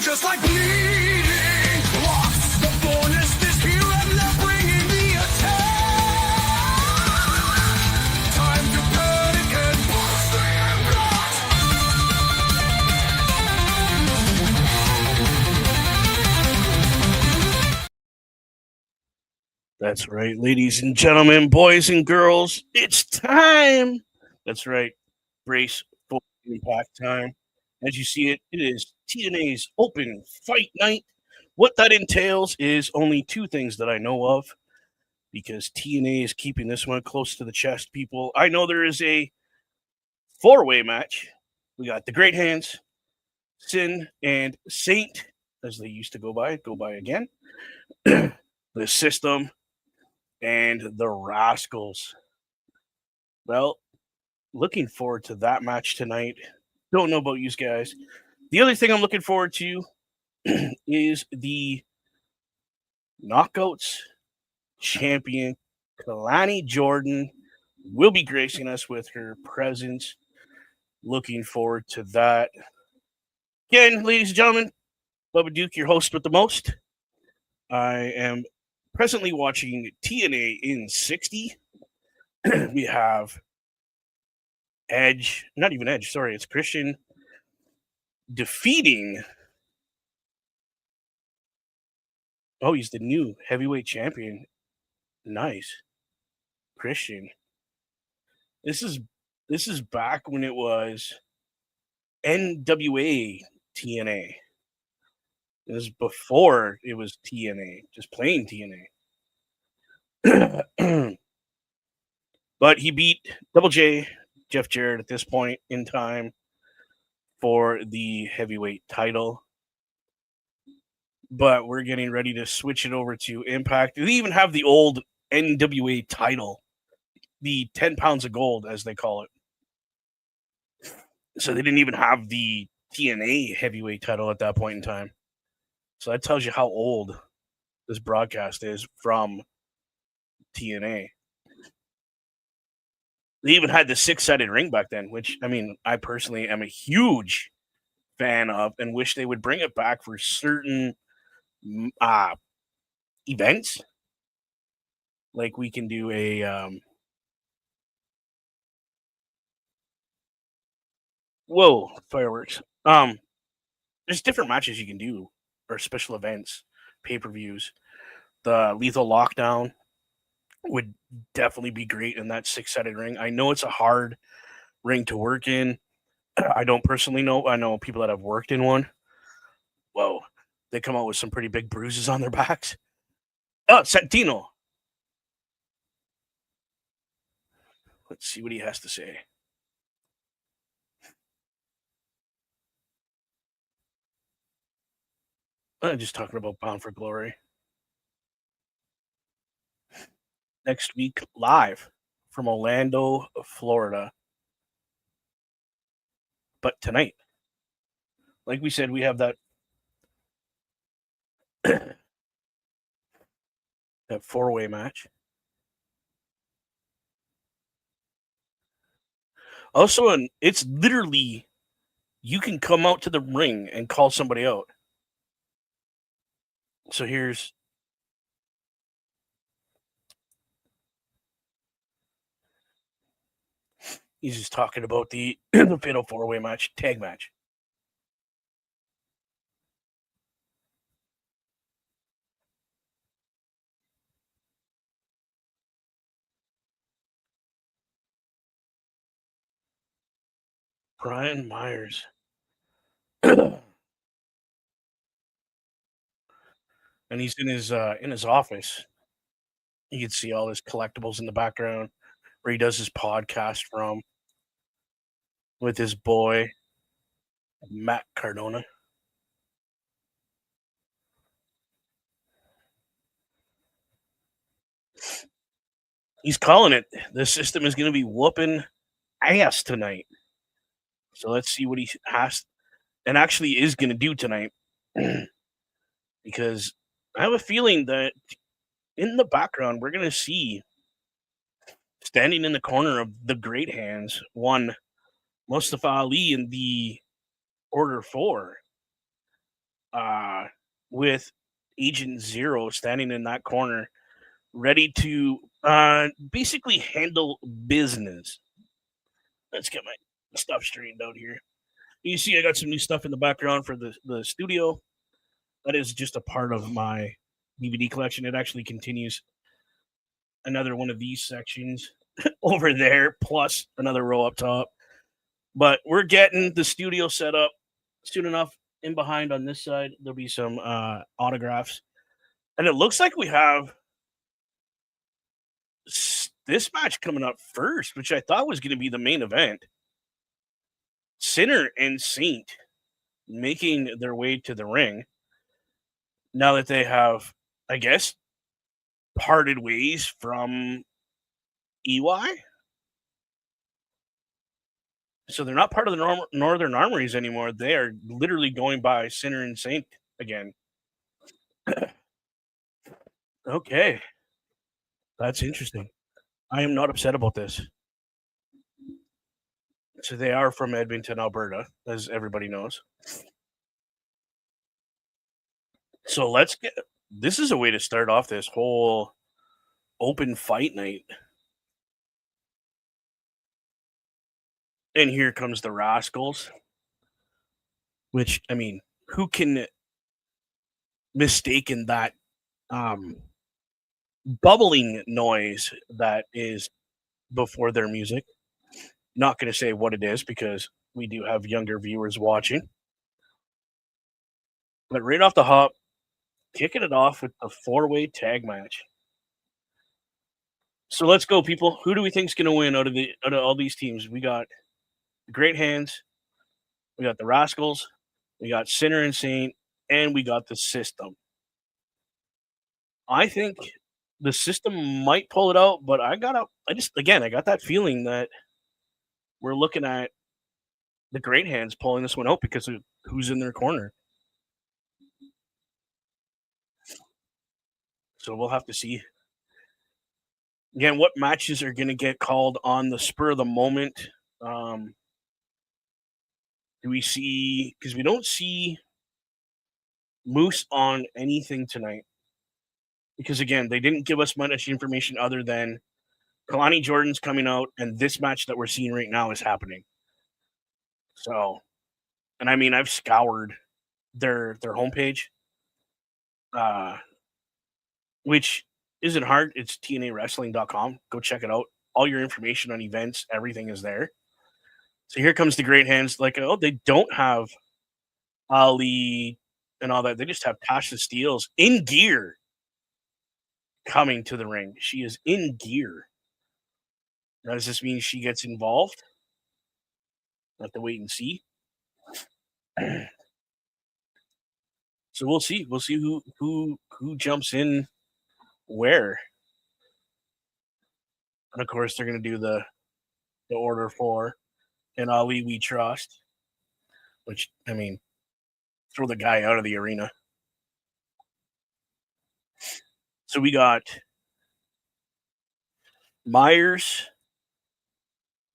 Just like bleeding clots, the bonus is here and they're bringing the attack. Time to panic and bust the impact. That's right, ladies and gentlemen, boys and girls, it's time. That's right, brace for impact time. As you see it, it is TNA's open fight night. What that entails is only two things that I know of, because TNA is keeping this one close to the chest, people. I know there is a four-way match. We got the Great Hands, Sin, and Saint, as they used to go by again. The System, and the Rascals. Well, looking forward to that match tonight. Don't know about you guys. The other thing I'm looking forward to is the Knockouts champion, Kalani Jordan, will be gracing us with her presence. Looking forward to that. Again, ladies and gentlemen, Bubba Duke, your host with the most. I am presently watching TNA in 60. We have Edge, not even Edge, sorry, it's Christian defeating. Oh, he's the new heavyweight champion. Nice. Christian. This is back when it was NWA TNA. This is before it was TNA, just plain TNA. But he beat Double J, Jeff Jarrett, at this point in time for the heavyweight title. But we're getting ready to switch it over to Impact. They even have the old NWA title, the 10 pounds of gold, as they call it. So they didn't even have the TNA heavyweight title at that point in time. So that tells you how old this broadcast is from TNA. They even had the 6-sided ring back then, which, I mean, I personally am a huge fan of and wish they would bring it back for certain events. Like we can do a whoa, fireworks. There's different matches you can do, or special events, pay-per-views. The Lethal Lockdown would definitely be great in that 6-sided ring. I know it's a hard ring to work in. I don't personally know. I know people that have worked in one. Whoa, they come out with some pretty big bruises on their backs. Oh, Santino. Let's see what he has to say. I'm just talking about Bound for Glory. Next week, live from Orlando, Florida. But tonight, like we said, we have that that 4-way match. Also, it's literally, you can come out to the ring and call somebody out. So he's just talking about the fatal 4-way match, tag match. Brian Myers. And he's in his office. You can see all his collectibles in the background where he does his podcast from with his boy Matt Cardona. He's calling it. The system is going to be whooping ass tonight. So let's see what he has and actually is going to do tonight. Because I have a feeling that in the background, we're going to see standing in the corner of the great hands, one Mustafa Ali in the Order 4, uh, with Agent Zero standing in that corner, ready to basically handle business. Let's get my stuff straightened out here. You see, I got some new stuff in the background for the studio. That is just a part of my DVD collection. It actually continues another one of these sections over there, plus another row up top. But we're getting the studio set up soon enough. In behind on this side, there'll be some autographs. And it looks like we have this match coming up first, which I thought was going to be the main event. Sinner and Saint making their way to the ring now that they have, I guess, parted ways from EY. So they're not part of the Northern Armories anymore. They are literally going by Sinner and Saint again. Okay, that's interesting. I am not upset about this. So they are from Edmonton, Alberta, as everybody knows. So let's get. This is a way to start off this whole open fight night. And here comes the Rascals, which I mean, who can mistaken that um bubbling noise that is before their music? Not going to say what it is because we do have younger viewers watching. But right off the hop, kicking it off with a four-way tag match. So let's go, people. Who do we think is going to win out of all these teams? We got the Great Hands, we got the Rascals, we got Sinner and Saint, and we got the System. I think the System might pull it out, but I got that feeling that we're looking at the Great Hands pulling this one out because of who's in their corner. So we'll have to see. Again, what matches are going to get called on the spur of the moment? Um, do we see? Because we don't see Moose on anything tonight. Because again, they didn't give us much information other than Kalani Jordan's coming out, and this match that we're seeing right now is happening. So, and I mean, I've scoured their homepage, uh, which isn't hard. It's tnawrestling.com. Go check it out. All your information on events, everything is there. So here comes the Great Hands. Like, oh, they don't have Ali and all that. They just have Tasha Steeles in gear coming to the ring. She is in gear. Now, does this mean she gets involved? We'll have to wait and see. So we'll see. We'll see who jumps in where. And of course, they're going to do the Order 4 and Ali We Trust. Which I mean, throw the guy out of the arena. So we got Myers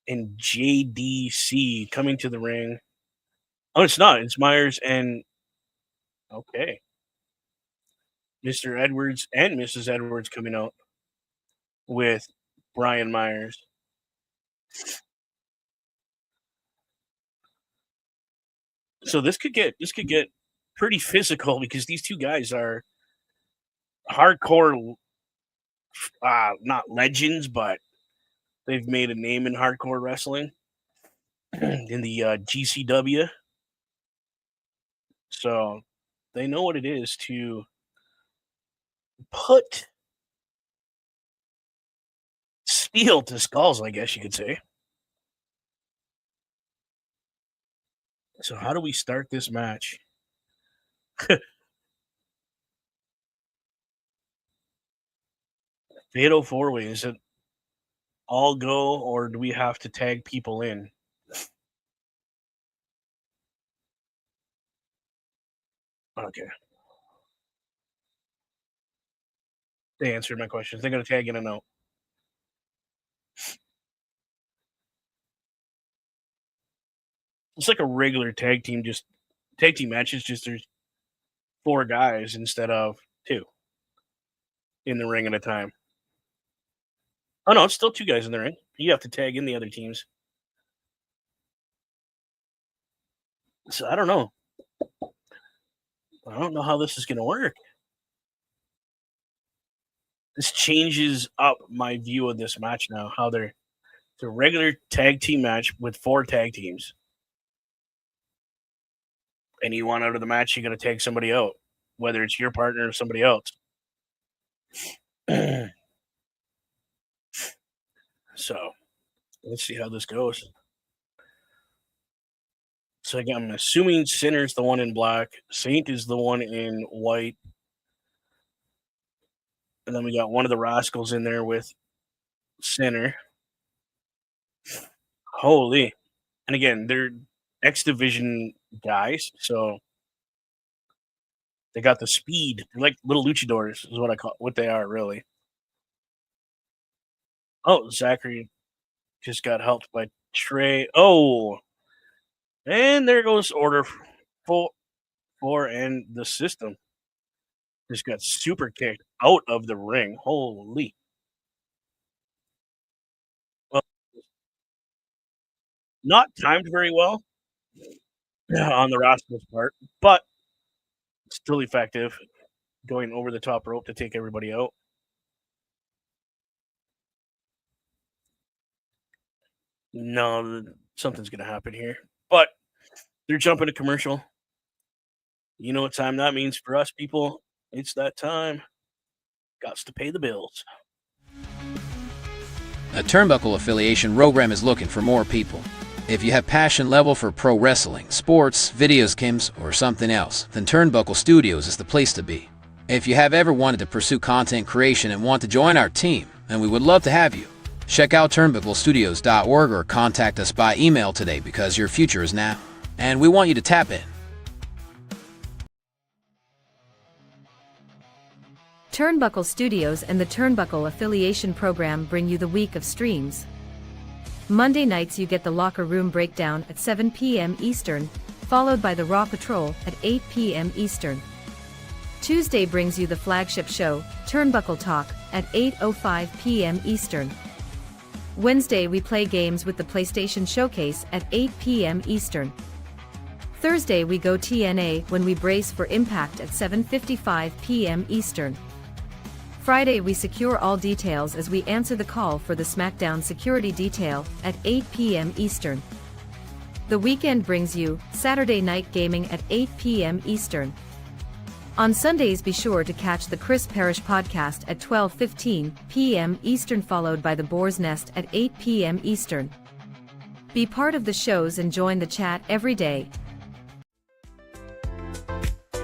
and JDC coming to the ring. Oh, it's not. It's Myers and okay, Mr. Edwards and Mrs. Edwards coming out with Brian Myers. So this could get pretty physical because these two guys are hardcore, not legends, but they've made a name in hardcore wrestling in the GCW. So they know what it is to put steel to skulls, I guess you could say. So how do we start this match? Fatal four way is it? all go, or do we have to tag people in? Okay, they answered my questions. They're gonna tag in a note. It's like a regular tag team match. It's just there's 4 guys instead of 2 in the ring at a time. Oh no, it's still 2 guys in the ring. You have to tag in the other teams. So I don't know. I don't know how this is gonna work. This changes up my view of this match now. How they're it's a regular tag team match with 4 tag teams, and you want out of the match, you got to tag somebody out, whether it's your partner or somebody else. So let's see how this goes. So again, I'm assuming Sinner's the one in black, Saint is the one in white, and then we got one of the Rascals in there with Sinner. Holy! And again, they're X Division guys, so they got the speed. They're like little luchadors, is what they are really. Oh, Zachary just got helped by Trey. Oh, and there goes order four, four, and the system just got super kicked out of the ring. Holy! Well, not timed very well on the Rascals' part, but still effective. Going over the top rope to take everybody out. No, something's gonna happen here, but they're jumping to commercial. You know what time that means for us people? It's that time. Gots to pay the bills. A Turnbuckle affiliation program is looking for more people. If you have passion level for pro wrestling, sports, video games, or something else, then Turnbuckle Studios is the place to be. If you have ever wanted to pursue content creation and want to join our team, then we would love to have you. Check out turnbucklestudios.org or contact us by email today because your future is now, and we want you to tap in. Turnbuckle Studios and the Turnbuckle Affiliation Program bring you the week of streams. Monday nights you get the Locker Room Breakdown at 7 p.m. Eastern, followed by the Raw Patrol at 8 p.m. Eastern. Tuesday brings you the flagship show, Turnbuckle Talk, at 8:05 p.m. Eastern. Wednesday we play games with the PlayStation Showcase at 8 p.m. Eastern. Thursday we go TNA when we brace for Impact at 7:55 p.m. Eastern. Friday we secure all details as we answer the call for the SmackDown security detail at 8 p.m. Eastern. The weekend brings you Saturday Night Gaming at 8 p.m. Eastern. On Sundays be sure to catch the Chris Parrish podcast at 12:15 p.m. Eastern, followed by the Boar's Nest at 8 p.m. Eastern. Be part of the shows and join the chat every day.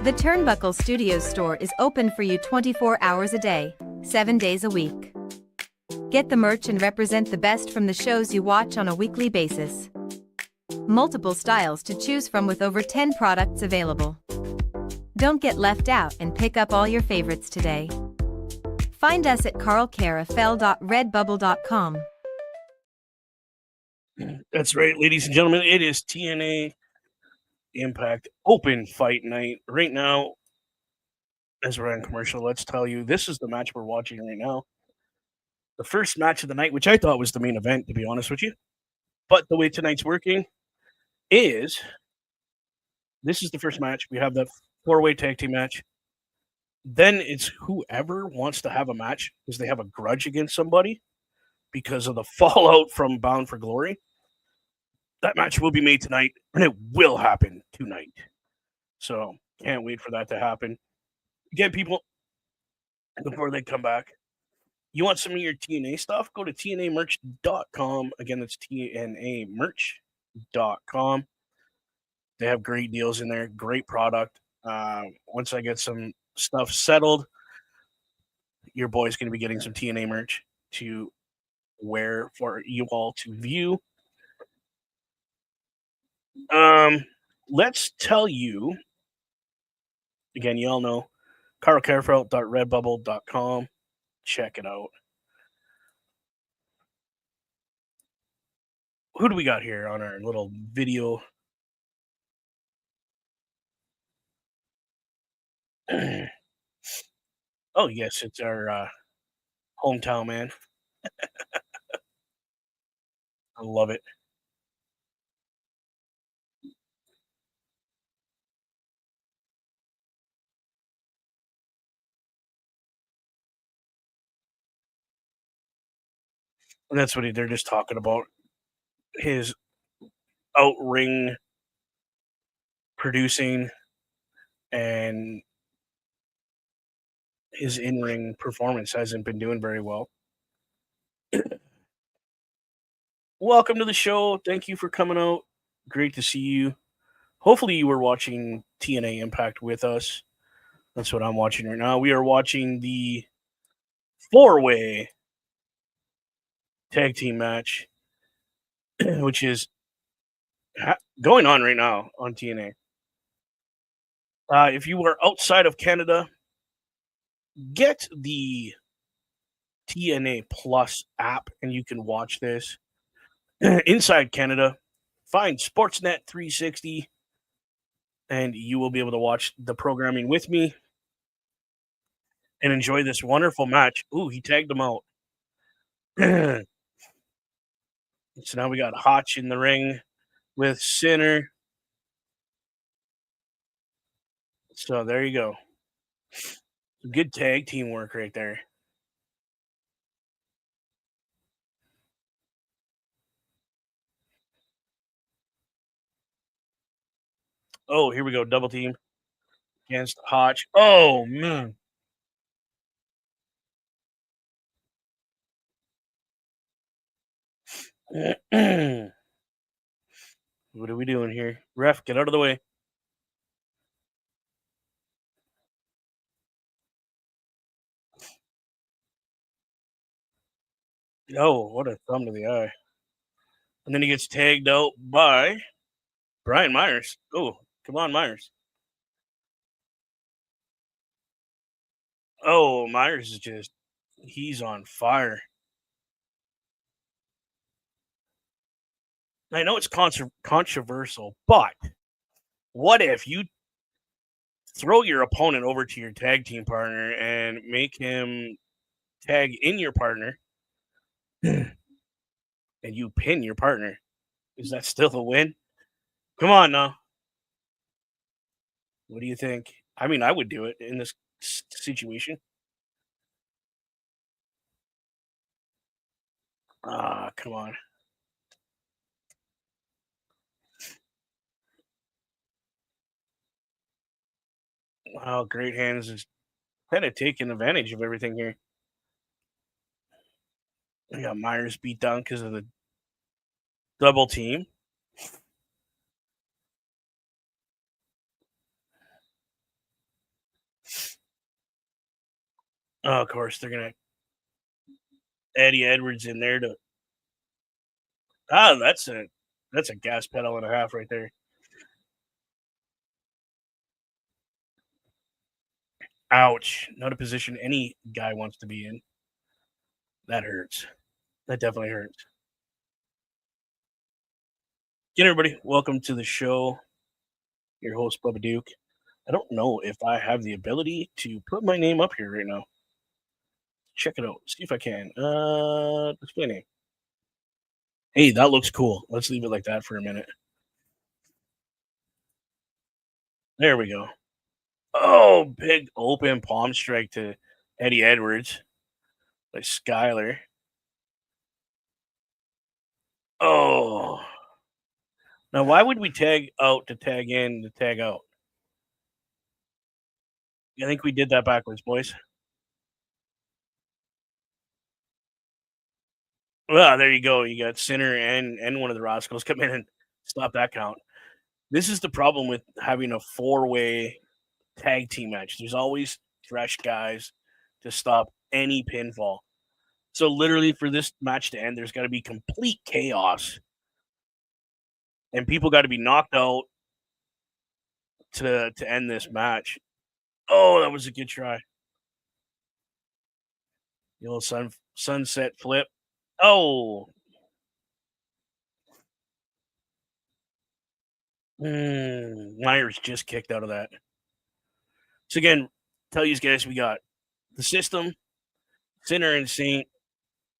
The Turnbuckle Studios store is open for you 24 hours a day, 7 days a week. Get the merch and represent the best from the shows you watch on a weekly basis. Multiple styles to choose from with over 10 products available. Don't get left out and pick up all your favorites today. Find us at carlcarafel.redbubble.com. That's right, ladies and gentlemen. It is TNA Impact Open Fight Night. Right now, as we're on commercial, let's tell you this is the match we're watching right now. The first match of the night, which I thought was the main event, to be honest with you. But the way tonight's working is this is the first match. We have that 4-way tag team match. Then it's whoever wants to have a match because they have a grudge against somebody because of the fallout from Bound for Glory. That match will be made tonight, and it will happen tonight. So can't wait for that to happen. Again, people, before they come back, you want some of your TNA stuff? Go to tnamerch.com. Again, that's tnamerch.com. They have great deals in there, great product. Once I get some stuff settled, your boy's going to be getting some TNA merch to where for you all to view. Um, let's tell you again. You all know carlcarefelt.redbubble.com. Check it out. Who do we got here on our little video? Oh yes, it's our hometown man. I love it. And that's what they're just talking about his out ring producing and his in ring performance hasn't been doing very well. Welcome to the show. Thank you for coming out. Great to see you. Hopefully, you were watching TNA Impact with us. That's what I'm watching right now. We are watching the 4-way tag team match, which is going on right now on TNA. If you are outside of Canada, get the TNA Plus app and you can watch this. Inside Canada, find Sportsnet 360 and you will be able to watch the programming with me and enjoy this wonderful match. Ooh, he tagged him out. So now we got Hotch in the ring with Sinner. So there you go. Good tag team work right there. Oh, here we go. Double team against Hotch. Oh, man. What are we doing here? Ref, get out of the way. Oh, what a thumb to the eye. And then he gets tagged out by Brian Myers. Oh, come on, Myers. Oh, Myers is just, he's on fire. I know it's controversial, but what if you throw your opponent over to your tag team partner and make him tag in your partner and you pin your partner? Is that still a win? Come on now. What do you think? I mean, I would do it in this situation. Ah, come on. Wow, Great Hands is kind of taking advantage of everything here. We got Myers beat down because of the double team. Oh, of course, they're gonna Eddie Edwards in there to. Ah, that's a gas pedal and a half right there. Ouch! Not a position any guy wants to be in. That hurts. That definitely hurts. Again, everybody, welcome to the show. Your host, Bubba Duke. I don't know if I have the ability to put my name up here right now. Check it out. See if I can. Display name. Hey, that looks cool. Let's leave it like that for a minute. There we go. Oh, big open palm strike to Eddie Edwards by Skyler. Oh. Now, why would we tag out to tag in to tag out? I think we did that backwards, boys. Well, there you go. You got Sinner and one of the Roscoes come in and stop that count. This is the problem with having a 4-way tag team match. There's always fresh guys to stop any pinfall. So literally for this match to end, there's got to be complete chaos, and people got to be knocked out to end this match. Oh, that was a good try. The little sunset flip. Oh, Myers just kicked out of that. So again, tell you guys we got the System, Sinner and Saint,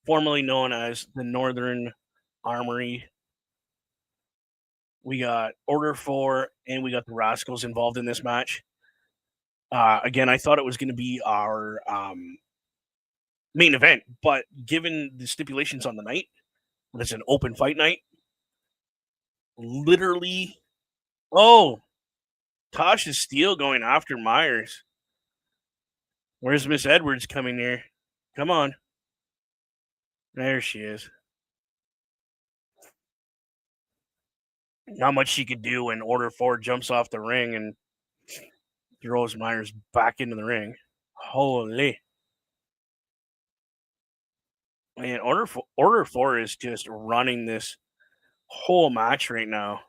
formerly known as the Northern Armory. We got Order 4, and we got the Rascals involved in this match. Again, I thought it was going to be our main event, but given the stipulations on the night, it's an open fight night. Literally, oh, Tasha Steele going after Myers. Where's Miss Edwards coming here? Come on. There she is. Not much she could do when Order 4 jumps off the ring and throws Myers back into the ring. Holy. Man, Order 4 is just running this whole match right now.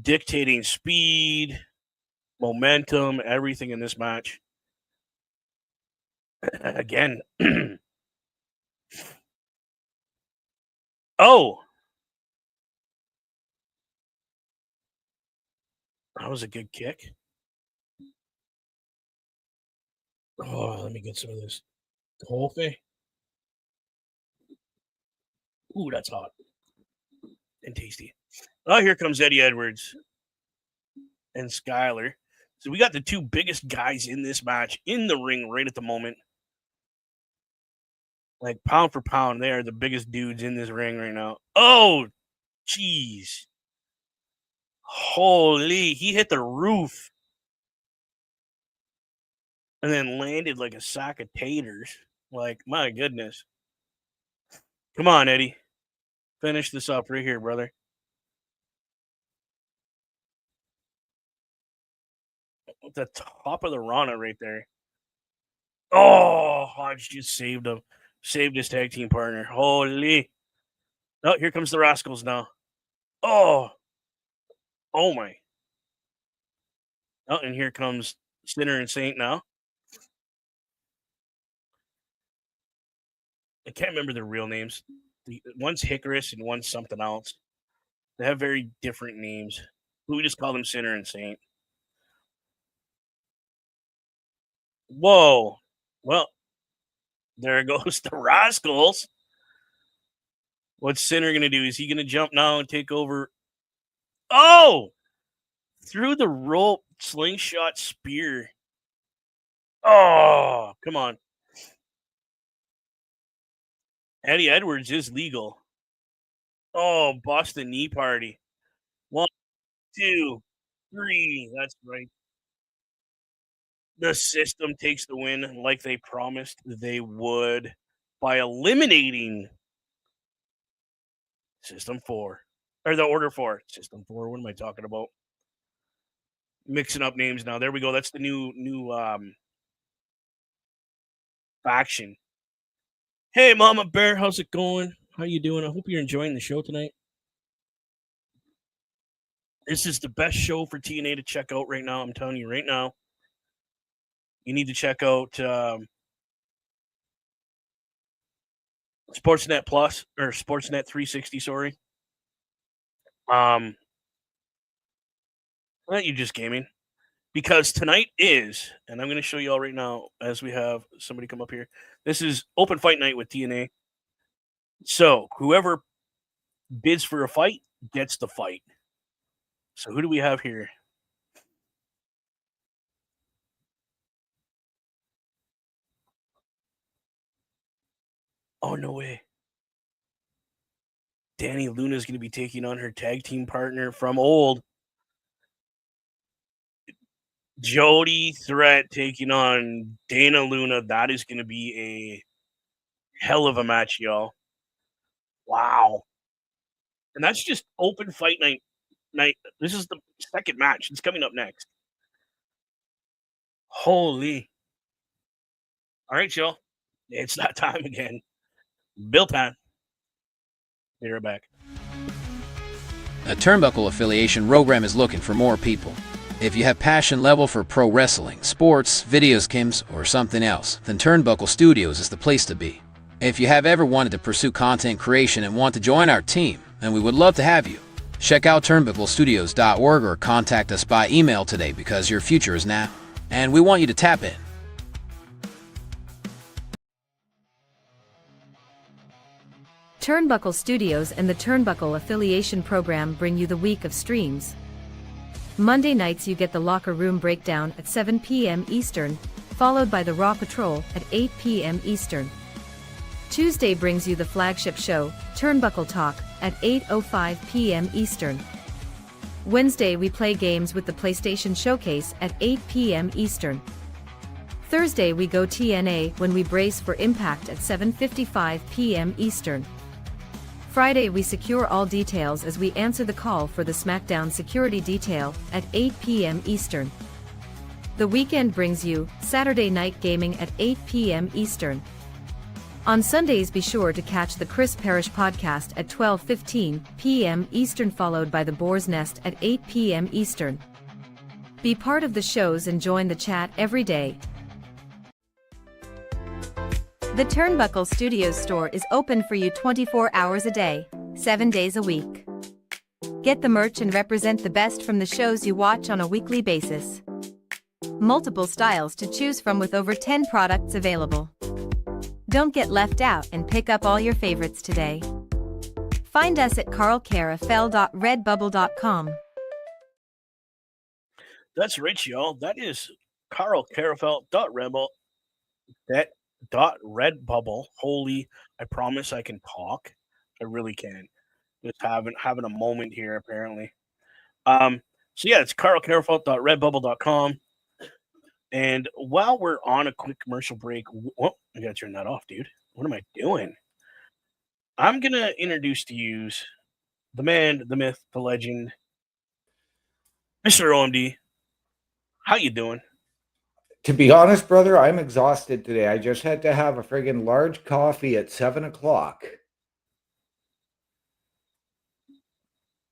Dictating speed, momentum, everything in this match. Again. Oh! That was a good kick. Oh, let me get some of this coffee. Ooh, that's hot and tasty. Oh, here comes Eddie Edwards and Skyler. So we got the two biggest guys in this match in the ring right at the moment. Like pound for pound, they are the biggest dudes in this ring right now. Oh, jeez. Holy, he hit the roof and then landed like a sack of taters. Like, my goodness. Come on, Eddie. Finish this up right here, brother. At the top of the Rana right there. Oh, Hodge just saved him. Saved his tag team partner. Holy. Oh, here comes the Rascals now. Oh. Oh, my. Oh, and here comes Sinner and Saint now. I can't remember their real names. One's Hickoris and one's something else. They have very different names. We just call them Sinner and Saint. Whoa. Well, there goes the Rascals. What's Sinner going to do? Is he going to jump now and take over? Oh! Through the rope, slingshot spear. Oh, come on. Eddie Edwards is legal. Oh, Boston knee party. 1, 2, 3. That's right. The System takes the win like they promised they would by eliminating System 4. Or the Order 4. System 4. What am I talking about? Mixing up names now. There we go. That's the new faction. Hey, Mama Bear, how's it going? How you doing? I hope you're enjoying the show tonight. This is the best show for TNA to check out right now. I'm telling you right now. You need to check out Sportsnet Plus or Sportsnet 360. Sorry. Not you just gaming, because tonight is, and I'm going to show you all right now as we have somebody come up here. This is open fight night with TNA. So whoever bids for a fight gets the fight. So who do we have here? Oh, no way. Danny Luna is going to be taking on her tag team partner from old, Jody Threat, taking on Dana Luna. That is going to be a hell of a match, y'all. Wow. And that's just open fight night. This is the second match. It's coming up next. Holy. All right, y'all. It's that time again. Bill time. Be right back. A Turnbuckle affiliation program is looking for more people. If you have passion level for pro wrestling, sports, videos games, or something else, then Turnbuckle Studios is the place to be. If you have ever wanted to pursue content creation and want to join our team, then we would love to have you. Check out turnbucklestudios.org or contact us by email today because your future is now, and we want you to tap in. Turnbuckle Studios and the Turnbuckle Affiliation Program bring you the week of streams. Monday nights you get the Locker Room Breakdown at 7 p.m. Eastern, followed by the Raw Patrol at 8 p.m. Eastern. Tuesday brings you the flagship show, Turnbuckle Talk, at 8:05 p.m. Eastern. Wednesday we play games with the PlayStation Showcase at 8 p.m. Eastern. Thursday we go TNA when we brace for impact at 7:55 p.m. Eastern. Friday we secure all details as we answer the call for the SmackDown security detail at 8 p.m. Eastern. The weekend brings you Saturday Night Gaming at 8 p.m. Eastern. On Sundays be sure to catch the Chris Parrish podcast at 12:15 p.m. Eastern, followed by the Boar's Nest at 8 p.m. Eastern. Be part of the shows and join the chat every day. The Turnbuckle Studios store is open for you 24 hours a day, 7 days a week. Get the merch and represent the best from the shows you watch on a weekly basis. Multiple styles to choose from with over 10 products available. Don't get left out and pick up all your favorites today. Find us at carlcarafel.redbubble.com. That's right, y'all. That is carlcarafel.redbubble. Redbubble. Holy, I promise I can talk. I really can. Just having a moment here, apparently. So yeah, it's carlcarafel.redbubble.com. And while we're on a quick commercial break, I gotta turn that off, dude. What am I doing? I'm gonna introduce to you the man, the myth, the legend, Mr. OMD. How you doing? To be honest, brother, I'm exhausted today. I just had to have a friggin' large coffee at 7 o'clock.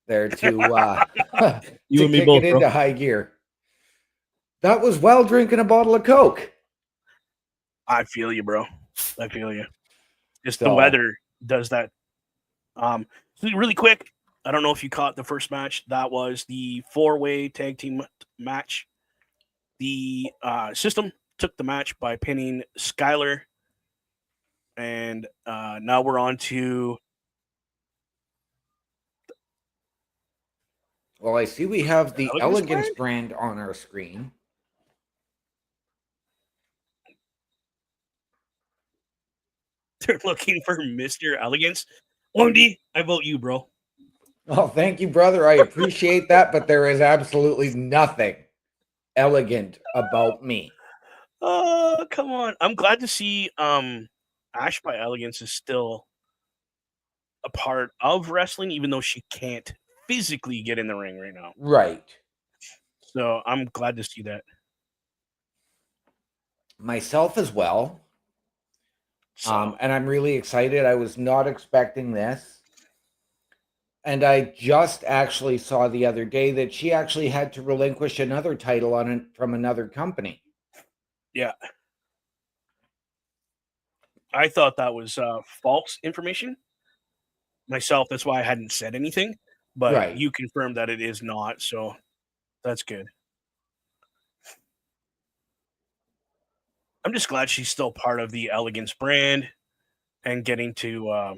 There to You to and me kick both, it bro. into high gear. That was while drinking a bottle of Coke. I feel you, bro. I feel you. Just the So- weather does that. So really quick, I don't know if you caught the first match. That was the 4-way tag team match. The system took the match by pinning Skylar. And now we're on to... Well, I see we have the Elegance Elegance brand on our screen. They're looking for Mr. Elegance. OMD, I vote you, bro. Oh, thank you, brother. I appreciate that, but there is absolutely nothing elegant about me. Oh, come on. I'm glad to see Ash by Elegance is still a part of wrestling, even though she can't physically get in the ring right now. Right. So I'm glad to see that. Myself as well. So, And I'm really excited. I was not expecting this. And I just actually saw the other day that she actually had to relinquish another title on it from another company. yeah. I thought that was false information myself. That's why I hadn't said anything. But Right. you confirmed that it is not. So that's good. I'm just glad she's still part of the Elegance brand and getting to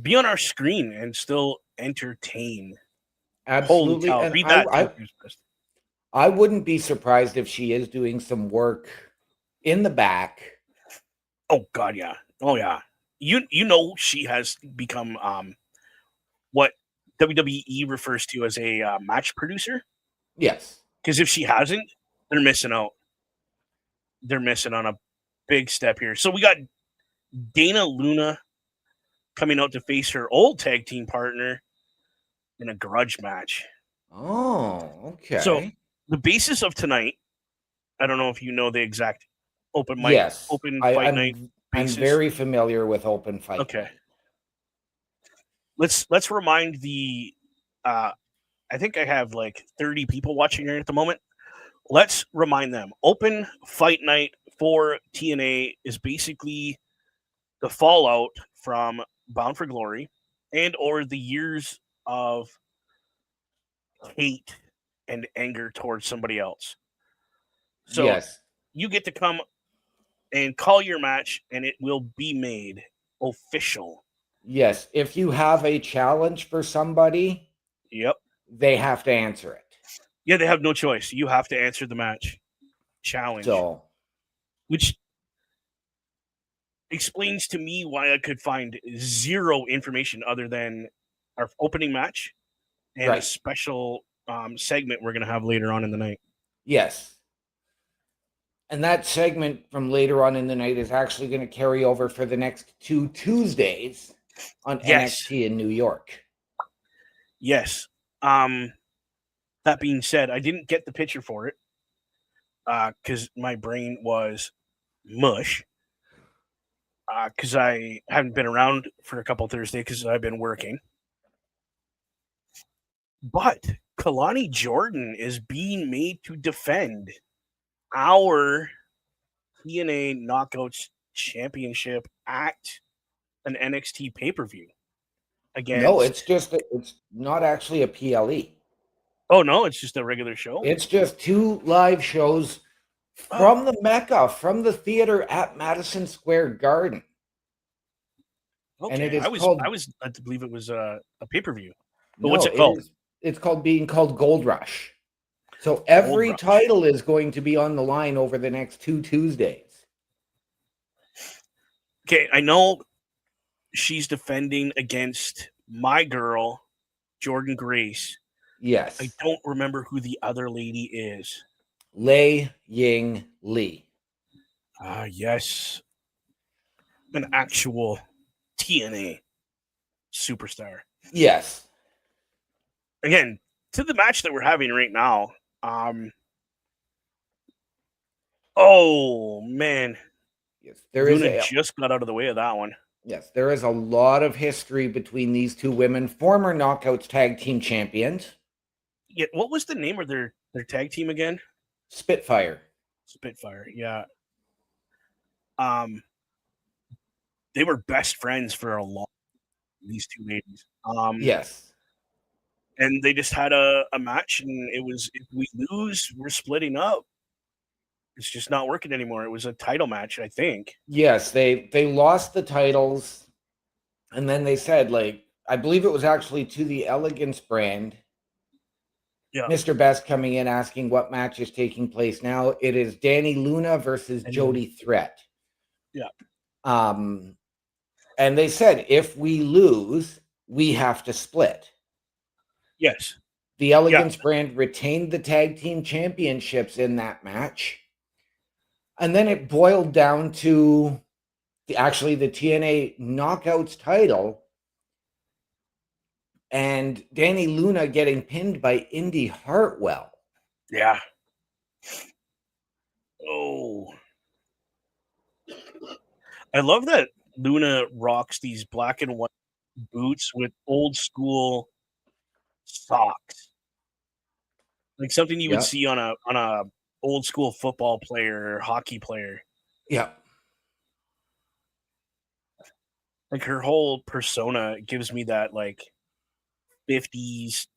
be on our screen and still entertain. Absolutely. Holy cow. And Read that. I wouldn't be surprised if she is doing some work in the back. Oh God, yeah. Oh yeah. You know she has become what WWE refers to as a match producer. Yes. Because if she hasn't, they're missing out. They're missing on a big step here. So we got Dana Luna coming out to face her old tag team partner in a grudge match. Oh, okay. So the basis of tonight, I don't know if you know the exact. open mic, Yes, open fight night I'm basis? very familiar with open fight. Okay. Let's remind the I think I have like 30 people watching here at the moment. Let's remind them. Open fight night for TNA is basically the fallout from Bound for Glory and or the years of hate and anger towards somebody else. So Yes, you get to come and call your match and it will be made official. yes. If you have a challenge for somebody, Yep. they have to answer it. Yeah, they have no choice. You have to answer the match challenge, So, which explains to me why I could find zero information other than our opening match and a right. special segment we're going to have later on in the night. Yes. And that segment from later on in the night is actually going to carry over for the next 2 Tuesdays on Yes. NXT in New York. Yes. That being said, I didn't get the picture for it because my brain was mush. Because I haven't been around for a couple of Thursdays because I've been working. But Kalani Jordan is being made to defend our TNA Knockouts Championship at an NXT pay-per-view No, against. it's not actually a PLE. Oh no, it's just a regular show. It's just 2 live shows from the Mecca, from the theater at Madison Square Garden. Okay, And it is I was called. I was led to believe it was a pay-per-view. But No, what's it called? It's called being called Gold Rush. So every Rush. title is going to be on the line over the next 2 Tuesdays. Okay, I know she's defending against my girl, Jordan Grace. Yes. I don't remember who the other lady is. Lei Ying Lee. Yes. An actual TNA superstar. Yes. Again, to the match that we're having right now. Oh man. Yes. There is Luna just got out of the way of that one. Yes, there is a lot of history between these 2 women, former Knockouts tag team champions. Yeah, what was the name of their tag team again? Spitfire. Spitfire, yeah. They were best friends for a long. These 2 ladies. Yes. And they just had a match, and it was if we lose, we're splitting up. It's just not working anymore. It was a title match, I think. Yes, they lost the titles, and then they said, like, I believe it was actually to the Elegance brand. Yeah. Mr. Best coming in asking what match is taking place now. It is Danny Luna versus Jody Threat. Yeah. And they said if we lose, we have to split. Yes. The Elegance brand retained the tag team championships in that match. And then it boiled down to the TNA Knockouts title and Danny Luna getting pinned by Indy Hartwell. Yeah. Oh. I love that Luna rocks these black and white boots with old school socks. Like something you would see on a old school football player or hockey player. Yeah. Like her whole persona gives me that like 50s.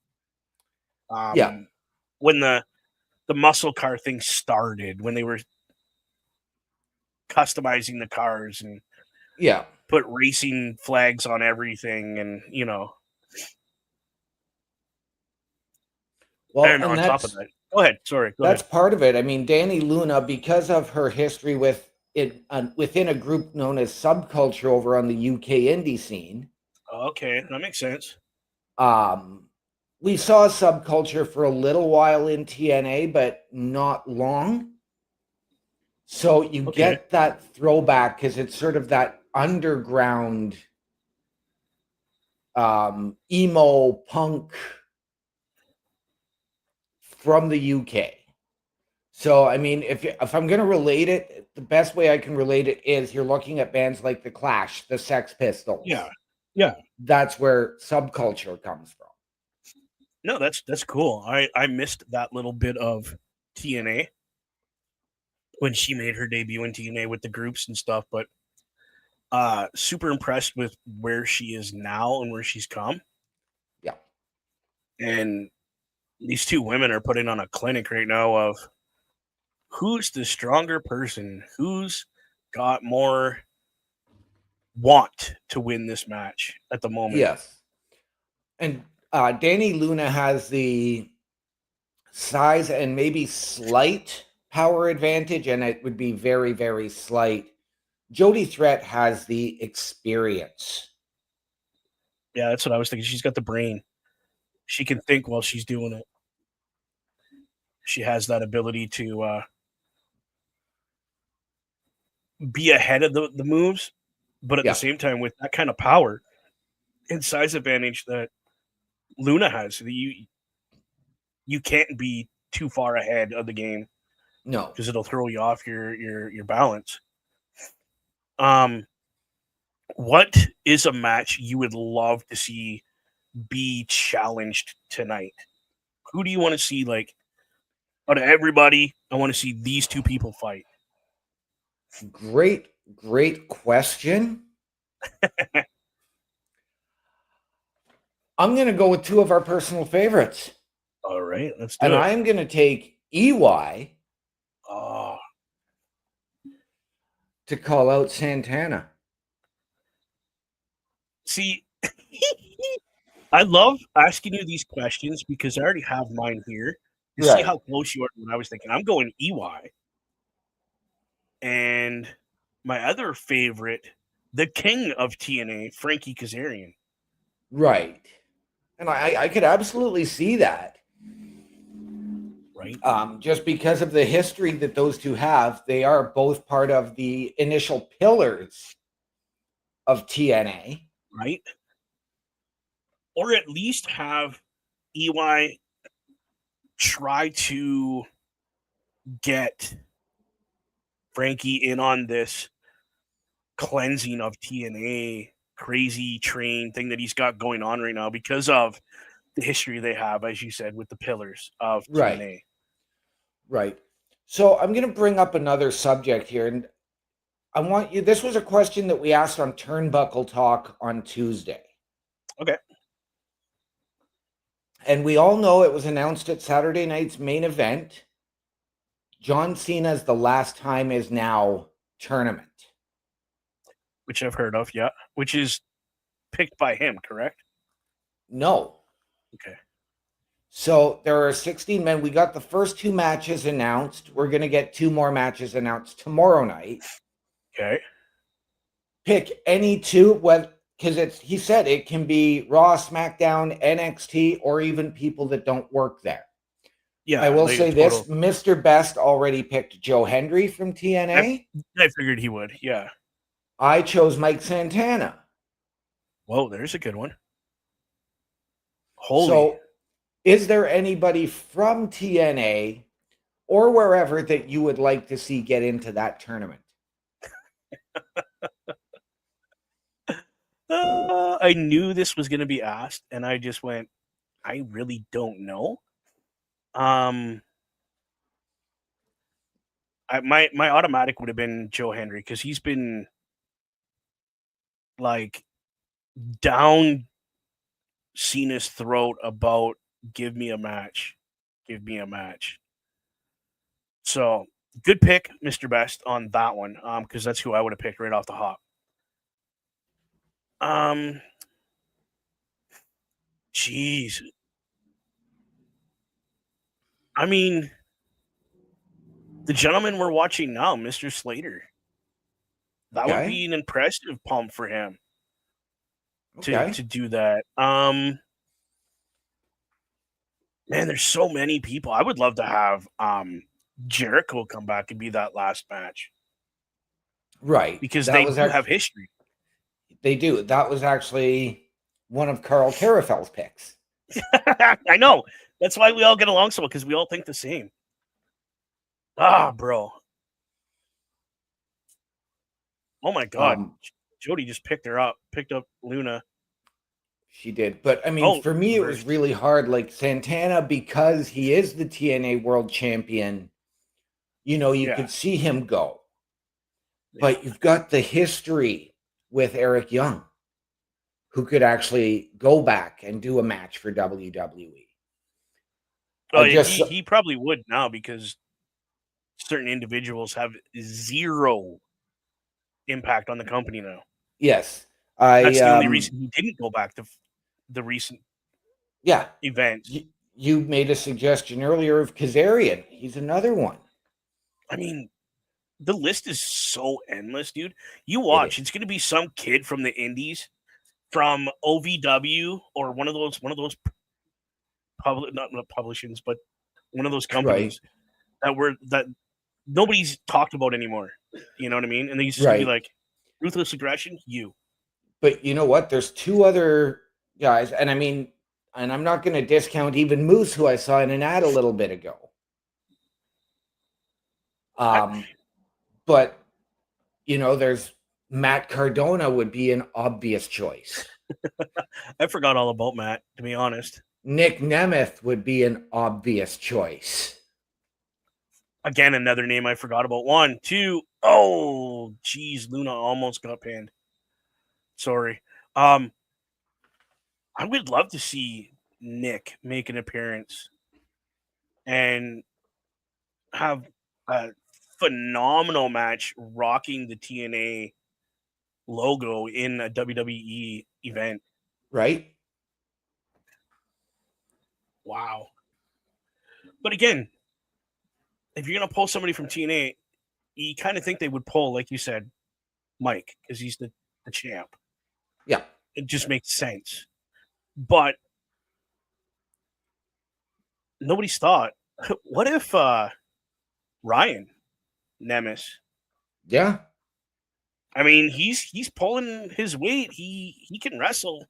When the muscle car thing started, when they were customizing the cars and put racing flags on everything, and Well, and on top of that, go ahead. Sorry, that's part of it. I mean, Danny Luna, because of her history with it within a group known as Subculture over on the UK indie scene. Okay, that makes sense. We saw Subculture for a little while in TNA, but not long. So you get that throwback because it's sort of that underground emo punk from the UK. So, I mean, if I'm going to relate it, the best way I can relate it is you're looking at bands like The Clash, the Sex Pistols. Yeah. Yeah. That's where subculture comes from. No, that's cool. I missed that little bit of TNA when she made her debut in TNA with the groups and stuff, but super impressed with where she is now and where she's come. Yeah. And these two women are putting on a clinic right now of who's the stronger person, who's got more want to win this match at the moment. Yes. And Danny Luna has the size and maybe slight power advantage, and it would be very, very slight. Jody Threat has the experience. Yeah, that's what I was thinking. She's got the brain. She can think while she's doing it. She has that ability to be ahead of the moves, but at Yeah. the same time, with that kind of power and size advantage that Luna has, you can't be too far ahead of the game No. because it'll throw you off your balance. What is a match you would love to see be challenged tonight? Who do you want to see, like, out of everybody? I want to see these two people fight. Great question. I'm going to go with two of our personal favorites. All right, let's do and it. I'm going to take EY Oh, to call out Santana. see, I love asking you these questions because I already have mine here to see Right. how close you are to what I was thinking. I'm going EY. And my other favorite, the king of TNA, Frankie Kazarian. Right. And I could absolutely see that. Right. Just because of the history that those two have, they are both part of the initial pillars of TNA. Right. Or at least have EY try to get Frankie in on this cleansing of TNA crazy train thing that he's got going on right now because of the history they have, as you said, with the pillars of TNA. Right. So I'm going to bring up another subject here, and I want you, this was a question that we asked on Turnbuckle Talk on Tuesday. Okay. And we all know it was announced at Saturday night's main event. John Cena's The Last Time Is Now tournament. Which I've heard of, yeah. Which is picked by him, correct? No. Okay. So there are 16 men. We got the first two matches announced. We're going to get two more matches announced tomorrow night. Okay. Pick any two, because he said it can be Raw, SmackDown, NXT, or even people that don't work there. Yeah. I will say this, Mr. Best already picked Joe Hendry from TNA. I figured he would, yeah. I chose Mike Santana. Whoa, there's a good one. Holy. So, is there anybody from TNA or wherever that you would like to see get into that tournament? I knew this was going to be asked, and I just went, I really don't know. My automatic would have been Joe Hendry because he's been like down Cena's throat about give me a match. So good pick, Mr. Best, on that one. Because that's who I would have picked right off the hop. Jeez. I mean, the gentleman we're watching now, Mr. Slater. That would be an impressive pump for him to do that. Man, there's so many people. I would love to have Jericho come back and be that last match. Right. Because they do have history. They do. That was actually one of Carl Carafel's picks. I know. That's why we all get along so well, because we all think the same. Ah, bro. Oh my God. Um, Jody just picked up Luna. she did. But I mean, Oh, for me, it was reversed. really hard. Like Santana, because he is the TNA world champion, you Yeah. could see him go. Yeah. But you've got the history with Eric Young, who could actually go back and do a match for WWE. Oh, I yeah, just, he probably would now because certain individuals have zero impact on the company now. yes, That's the only reason he didn't go back to the recent yeah, events. you made a suggestion earlier of Kazarian. He's another one. I mean, the list is so endless, dude. You It watch, it's is. going to be some kid from the indies, from OVW or one of those not publishings, but one of those Right, companies that nobody's talked about anymore. You know what I mean? And he's just gonna be right. like, ruthless aggression, you. But you know what? There's two other guys, and I mean, and I'm not going to discount even Moose, who I saw in an ad a little bit ago. I, Um, but there's Matt Cardona would be an obvious choice. I forgot all about Matt, to be honest. Nick Nemeth would be an obvious choice. Again, another name I forgot about. One, two. Oh, geez, Luna almost got pinned. Sorry. Um, I would love to see Nick make an appearance and have a phenomenal match rocking the TNA logo in a WWE event. Right? Wow. But again, if you're gonna pull somebody from TNA, you kind of think they would pull, like you said, Mike, because he's the champ. Yeah. It just makes sense. But nobody's thought, what if Ryan Nemes? Yeah. I mean, he's pulling his weight. He can wrestle.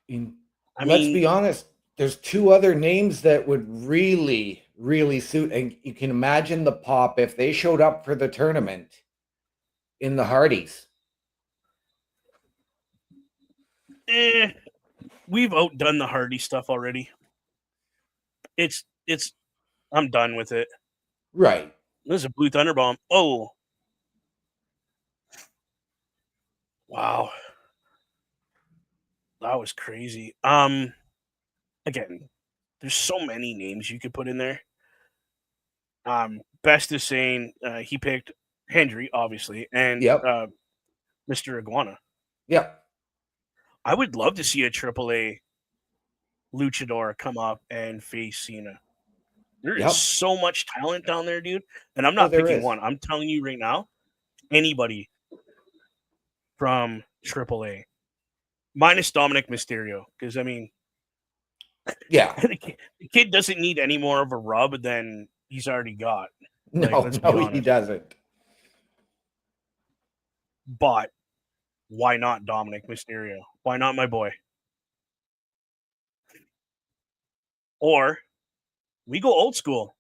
And I let's mean, be honest, there's two other names that would really, really suit. And you can imagine the pop if they showed up for the tournament in the Hardys. eh, we've outdone the Hardy stuff already. It's I'm done with it. Right. This is a blue thunderbomb. Oh, wow. That was crazy. Again, there's so many names you could put in there. Best is saying he picked Hendry, obviously, and Yep. Mr. Iguana. Yep. I would love to see a AAA luchador come up and face Cena. There is Yep. so much talent down there, dude. And I'm Oh, not there picking is. one. I'm telling you right now, anybody from AAA, minus Dominic Mysterio, because I mean, Yeah. the kid doesn't need any more of a rub than he's already got. Like, No, let's be no, he honest. doesn't. But why not Dominic Mysterio? Why not my boy? Or we go old school.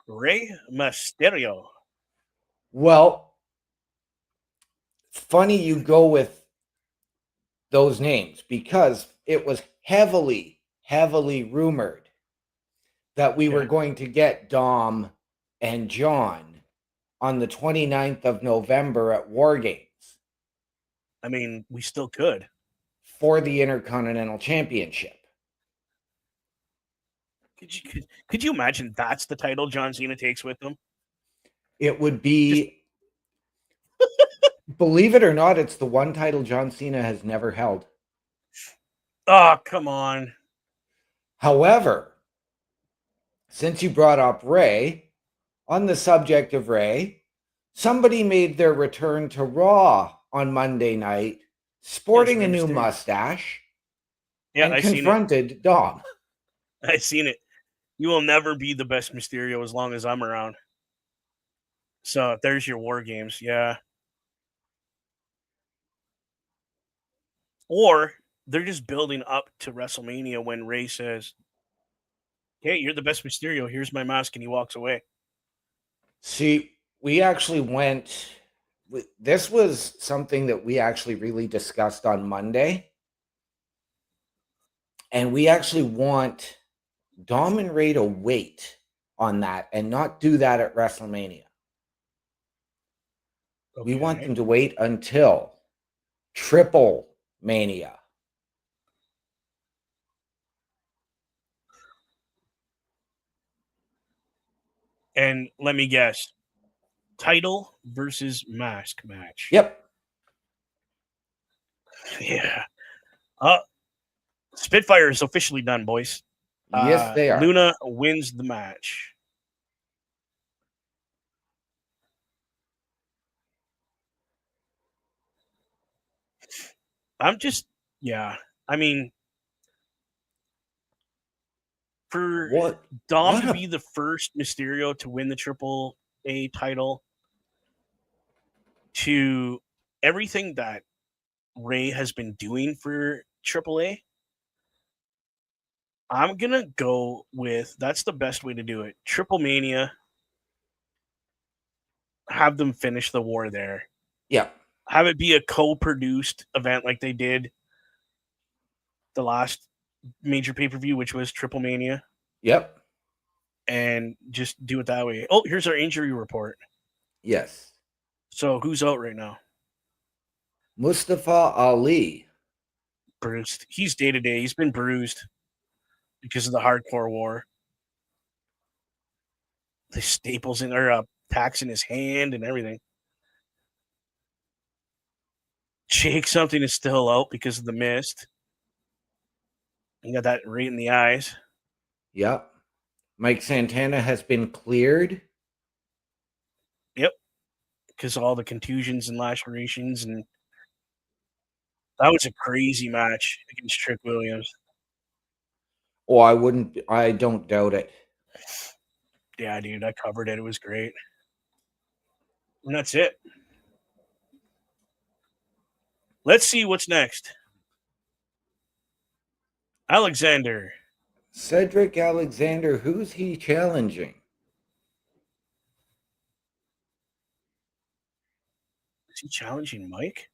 Rey Mysterio. Well, funny you go with those names because it was heavily, heavily rumored that we were Okay. going to get Dom and John on the 29th of November at War Games I mean, we still could. for the Intercontinental Championship. Could you imagine that's the title John Cena takes with him? It would Just be, believe it or not, it's the one title John Cena has never held. oh, come on. However, since you brought up Ray, on the subject of Ray, somebody made their return to Raw on Monday night, Yes, sporting a Rey new Mysterio. mustache, Yeah, and I seen it. confronted Dom. I seen it. You will never be the best Mysterio as long as I'm around. So there's your War Games, yeah. Or they're just building up to WrestleMania when Ray says, Okay, you're the best Mysterio. Here's my mask, and he walks away. See, we actually went. This was something that we actually really discussed on Monday. And we actually want Dom and Ray to wait on that and not do that at WrestleMania. We want them to wait until Triple Mania. And let me guess, title versus mask match. Yep. Yeah. Spitfire is officially done, boys. Yes, they are. Luna wins the match. I mean, for Dom to be the first Mysterio to win the Triple A title, to everything that Ray has been doing for Triple A, I'm going to go with that's the best way to do it. Triple Mania, have them finish the war there. Yeah. Have it be a co-produced event like they did the last major pay-per-view, which was Triple Mania. Yep. And just do it that way. Oh, here's our injury report. Yes. So who's out right now? Mustafa Ali. Bruised. He's day-to-day. He's been bruised because of the hardcore war. The staples in or tacks in his hand and everything. Jake something is still out because of the mist. You got that right in the eyes. Yep. Mike Santana has been cleared. Yep. Because of all the contusions and lacerations, and that was a crazy match against Trick Williams. Oh, I don't doubt it. Yeah, dude, I covered it. It was great. And that's it. Let's see what's next. Alexander. Cedric Alexander, who's he challenging? Is he challenging Mike?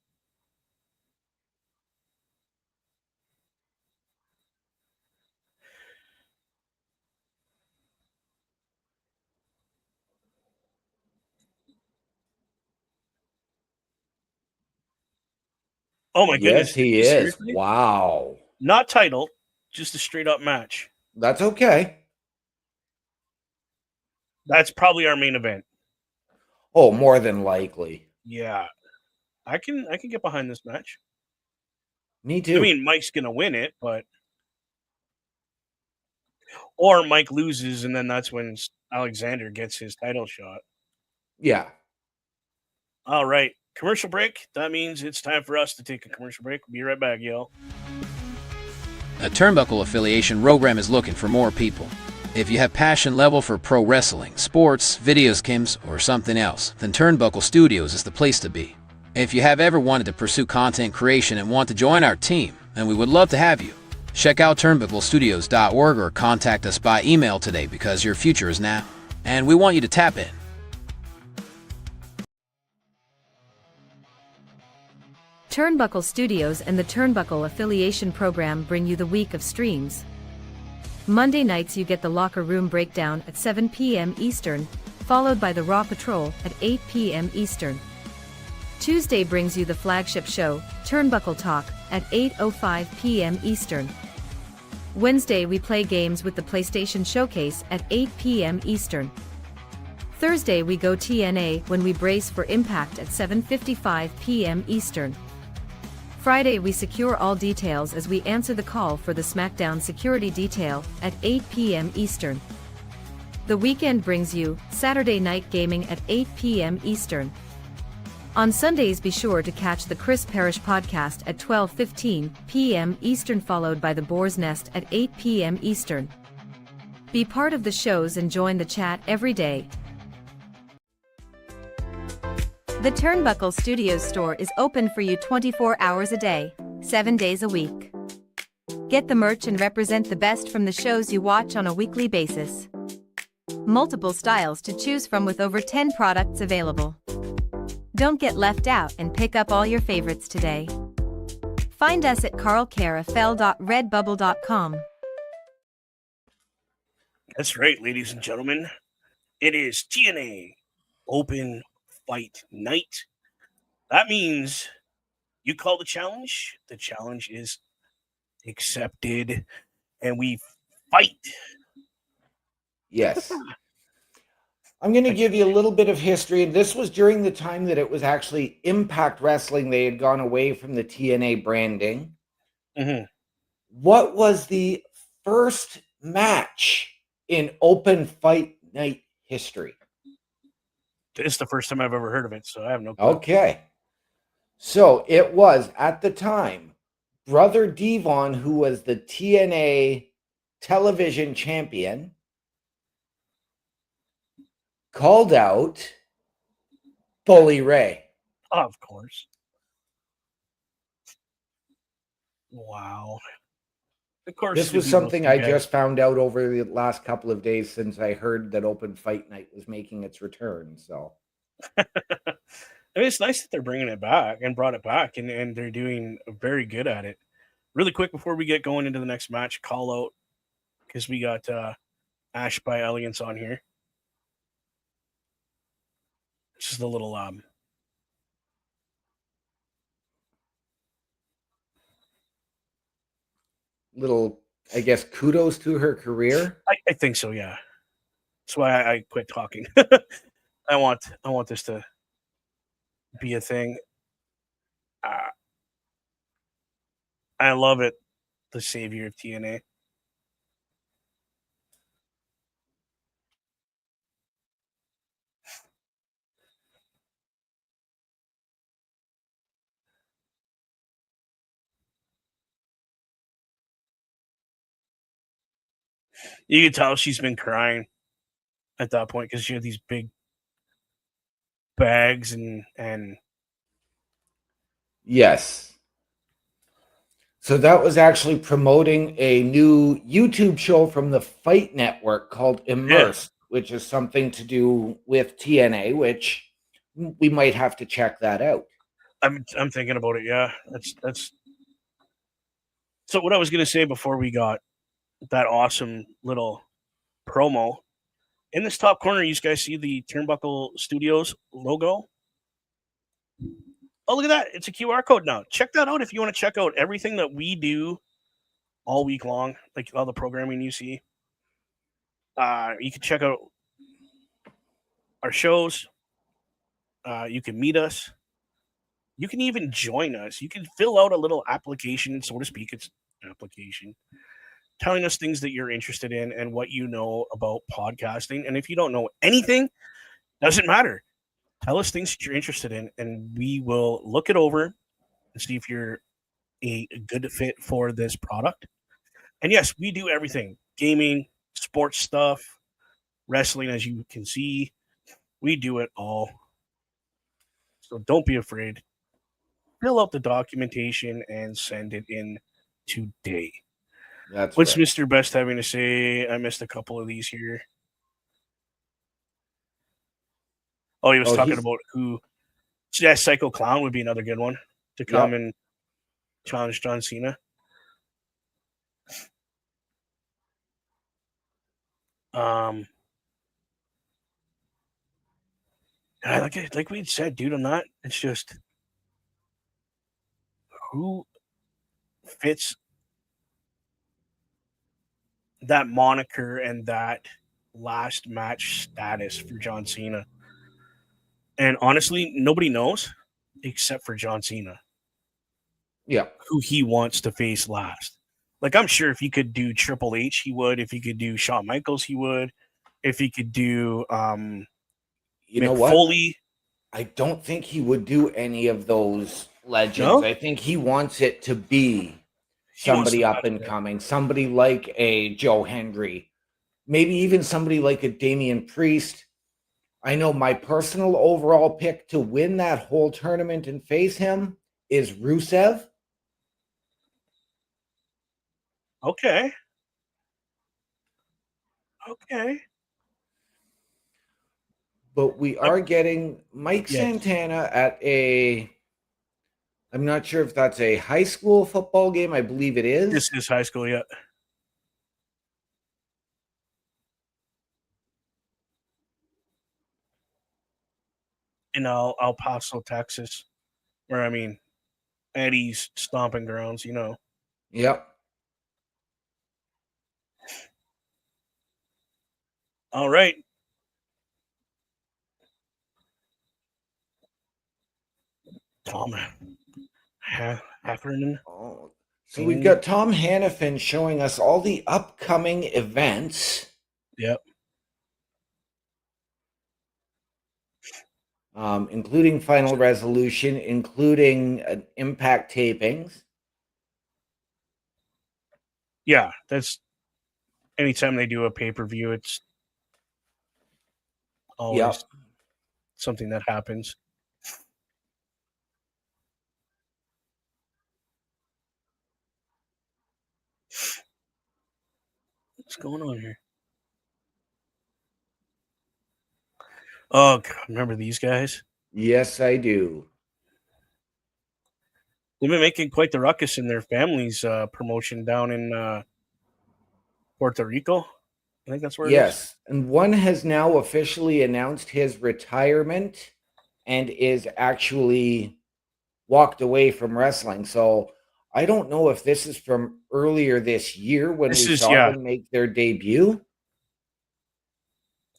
Oh my goodness. Yes, he is. Seriously? Wow. Not title, just a straight up match. That's okay. That's probably our main event. Oh, more than likely. Yeah. I can get behind this match. Me too. I mean, Mike's going to win it, but or Mike loses and then that's when Alexander gets his title shot. Yeah. All right. Commercial break. That means it's time for us to take a commercial break. We'll be right back, y'all. A Turnbuckle affiliation program is looking for more people. If you have passion level for pro wrestling, sports, video games, or something else, then Turnbuckle Studios is the place to be. If you have ever wanted to pursue content creation and want to join our team, then we would love to have you. Check out turnbucklestudios.org or contact us by email today because your future is now, and we want you to tap in. Turnbuckle Studios and the Turnbuckle Affiliation Program bring you the week of streams. Monday nights you get the Locker Room Breakdown at 7 p.m. Eastern, followed by the Raw Patrol at 8 p.m. Eastern. Tuesday brings you the flagship show, Turnbuckle Talk, at 8:05 p.m. Eastern. Wednesday we play games with the PlayStation Showcase at 8 p.m. Eastern. Thursday we go TNA when we brace for impact at 7:55 p.m. Eastern. Friday we secure all details as we answer the call for the SmackDown security detail at 8 p.m. Eastern. The weekend brings you Saturday Night Gaming at 8 p.m. Eastern. On Sundays be sure to catch the Chris Parrish podcast at 12:15 p.m. Eastern, followed by the Boar's Nest at 8 p.m. Eastern. Be part of the shows and join the chat every day. The Turnbuckle Studios store is open for you 24 hours a day, 7 days a week. Get the merch and represent the best from the shows you watch on a weekly basis. Multiple styles to choose from with over 10 products available. Don't get left out and pick up all your favorites today. Find us at carlcarafel.redbubble.com. That's right, ladies and gentlemen. It is TNA Open Fight Night. That means you call the challenge is accepted, and we fight. Yes. I'm going to give you a little bit of history. And this was during the time that it was actually Impact Wrestling. They had gone away from the TNA branding. Mm-hmm. What was the first match in Open Fight Night history? It's the first time I've ever heard of it, so I have no clue. Okay. So it was, at the time, Brother Devon, who was the TNA television champion, called out Bully Ray. Of course. Wow. Of course. This was something I just found out over the last couple of days since I heard that Open Fight Night was making its return. So it's nice that they're bringing it back and brought it back, and they're doing very good at it. Really quick before we get going into the next match, call out because we got Ash by Elegance on here. Just a little I guess, kudos to her career. I think so, yeah. That's why I quit talking. I want this to be a thing. I love it. The savior of TNA. You can tell she's been crying at that point because she had these big bags and yes. So that was actually promoting a new YouTube show from the Fight Network called Immersed, which is something to do with TNA, which we might have to check that out. I'm thinking about it. Yeah, that's. So what I was gonna say before we got that awesome little promo, in this top corner, you guys see the Turnbuckle Studios logo. Oh, look at that. It's a QR code now. Check that out if you want to check out everything that we do all week long, like all the programming you see. You can check out our shows. You can meet us. You can even join us. You can fill out a little application, so to speak. It's an application telling us things that you're interested in and what you know about podcasting. And if you don't know anything, doesn't matter. Tell us things that you're interested in, and we will look it over and see if you're a good fit for this product. And yes, we do everything: gaming, sports stuff, wrestling, as you can see. We do it all. So don't be afraid. Fill out the documentation and send it in today. What's right. Mr. Best having to say? I missed a couple of these here. Oh, he was talking about who. Yeah, Psycho Clown would be another good one to come and challenge John Cena. Like we said, dude, I'm not. It's just who fits that moniker and that last match status for John Cena. And honestly, nobody knows except for John Cena. Yeah. Who he wants to face last. Like, I'm sure if he could do Triple H, he would. If he could do Shawn Michaels, he would. If he could do you know what? Foley. I don't think he would do any of those legends. No? I think he wants it to be somebody up and coming, somebody like a Joe Hendry, maybe even somebody like a Damian Priest. I know my personal overall pick to win that whole tournament and face him is Rusev. Okay. Okay. But we But are getting Mike yes, Santana at a, I'm not sure if that's a high school football game. I believe it this is. is high school. Yeah, in El Paso, Texas, where I mean Eddie's stomping grounds. Yep. All right. Tom Hackerman. Oh, so we've got Tom Hannafin showing us all the upcoming events, Yep. including Final Resolution, including Impact tapings. Yeah, that's anytime they do a pay per view, it's always Yep. something that happens. What's going on here? Oh, God, remember these guys? Yes, I do. They've been making quite the ruckus in their family's promotion down in Puerto Rico. I think that's where it is. Yes. And one has now officially announced his retirement and is actually walked away from wrestling. So I don't know if this is from earlier this year when This we is, saw yeah, them make their debut.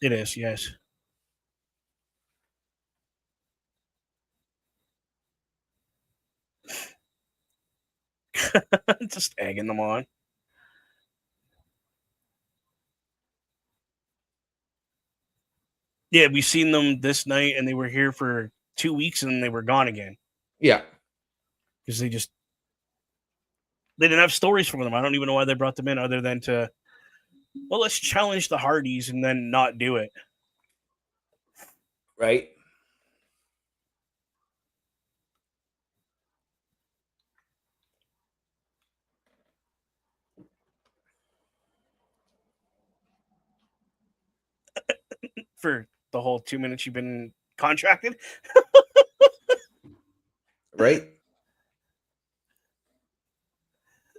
it is, yes. Just egging them on. Yeah, we seen them this night, and they were here for 2 weeks, and then they were gone again Yeah. because they didn't have stories for them. I don't even know why they brought them in, other than to, well, let's challenge the Hardys and then not do it. Right. For the whole 2 minutes you've been contracted. Right.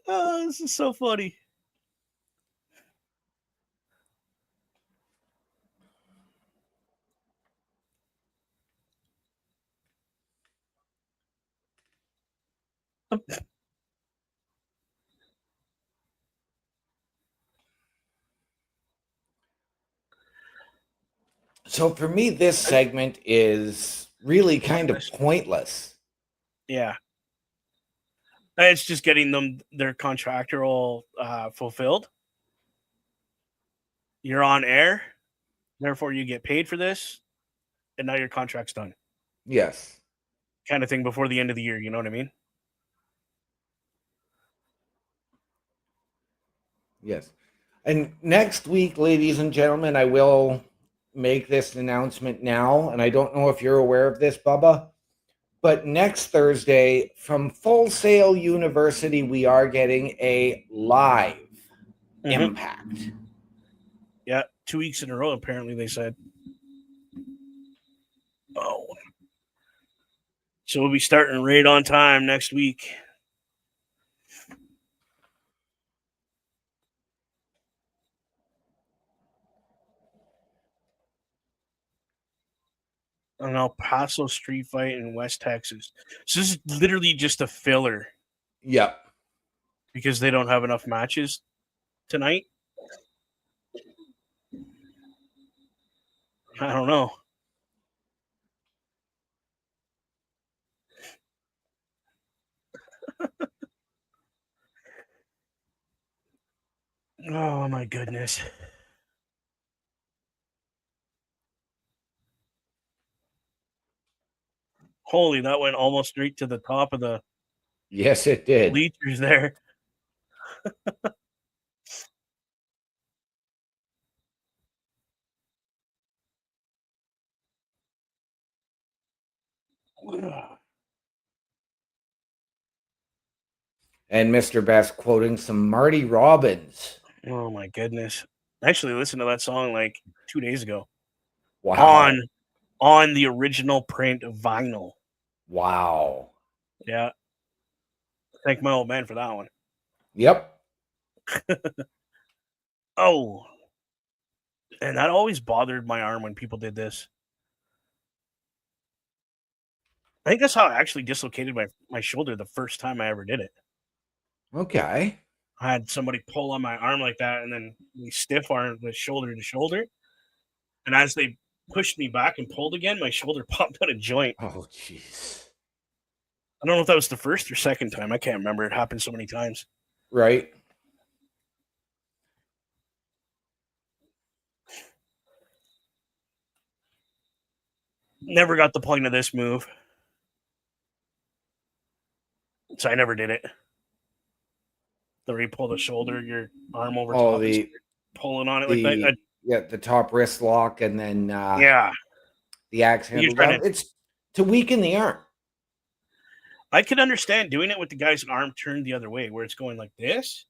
Oh, this is so funny. So for me, this segment is really kind of Pointless. pointless. Yeah. It's just getting them their contractual fulfilled. You're on air, therefore you get paid for this, and now your contract's done. Yes. Kind of thing before the end of the year, you know what I mean? Yes. And next week, ladies and gentlemen, I will make this announcement now. And I don't know if you're aware of this, Bubba, but next Thursday from Full Sail University, we are getting a live impact. Yeah, 2 weeks in a row, apparently, they said. Oh. So we'll be starting right on time next week. An El Paso street fight in West Texas. So this is literally just a filler Yep. because they don't have enough matches tonight. I don't know. Oh my goodness. Holy, that went almost straight to the top of the Yes, it did. bleachers there. And Mr. Best quoting some Marty Robbins. Oh my goodness! I actually listened to that song like 2 days ago Wow. on the original print vinyl. Wow. Yeah, thank my old man for that one. Yep. Oh, and that always bothered my arm when people did this. I think that's how I actually dislocated my shoulder the first time I ever did it. Okay. I had somebody pull on my arm like that, and then we stiff arm with shoulder to shoulder. And as they pushed me back and pulled again, my shoulder popped out of joint. Oh, jeez. I don't know if that was the first or second time. I can't remember. It happened so many times. Right. Never got the point of this move. So I never did it. Where you pull the shoulder, your arm over top, and pulling on it like that. Yeah, the top wrist lock, and then Yeah, the axe handle down. It's to weaken the arm. I could understand doing it with the guy's arm turned the other way, where it's going like this,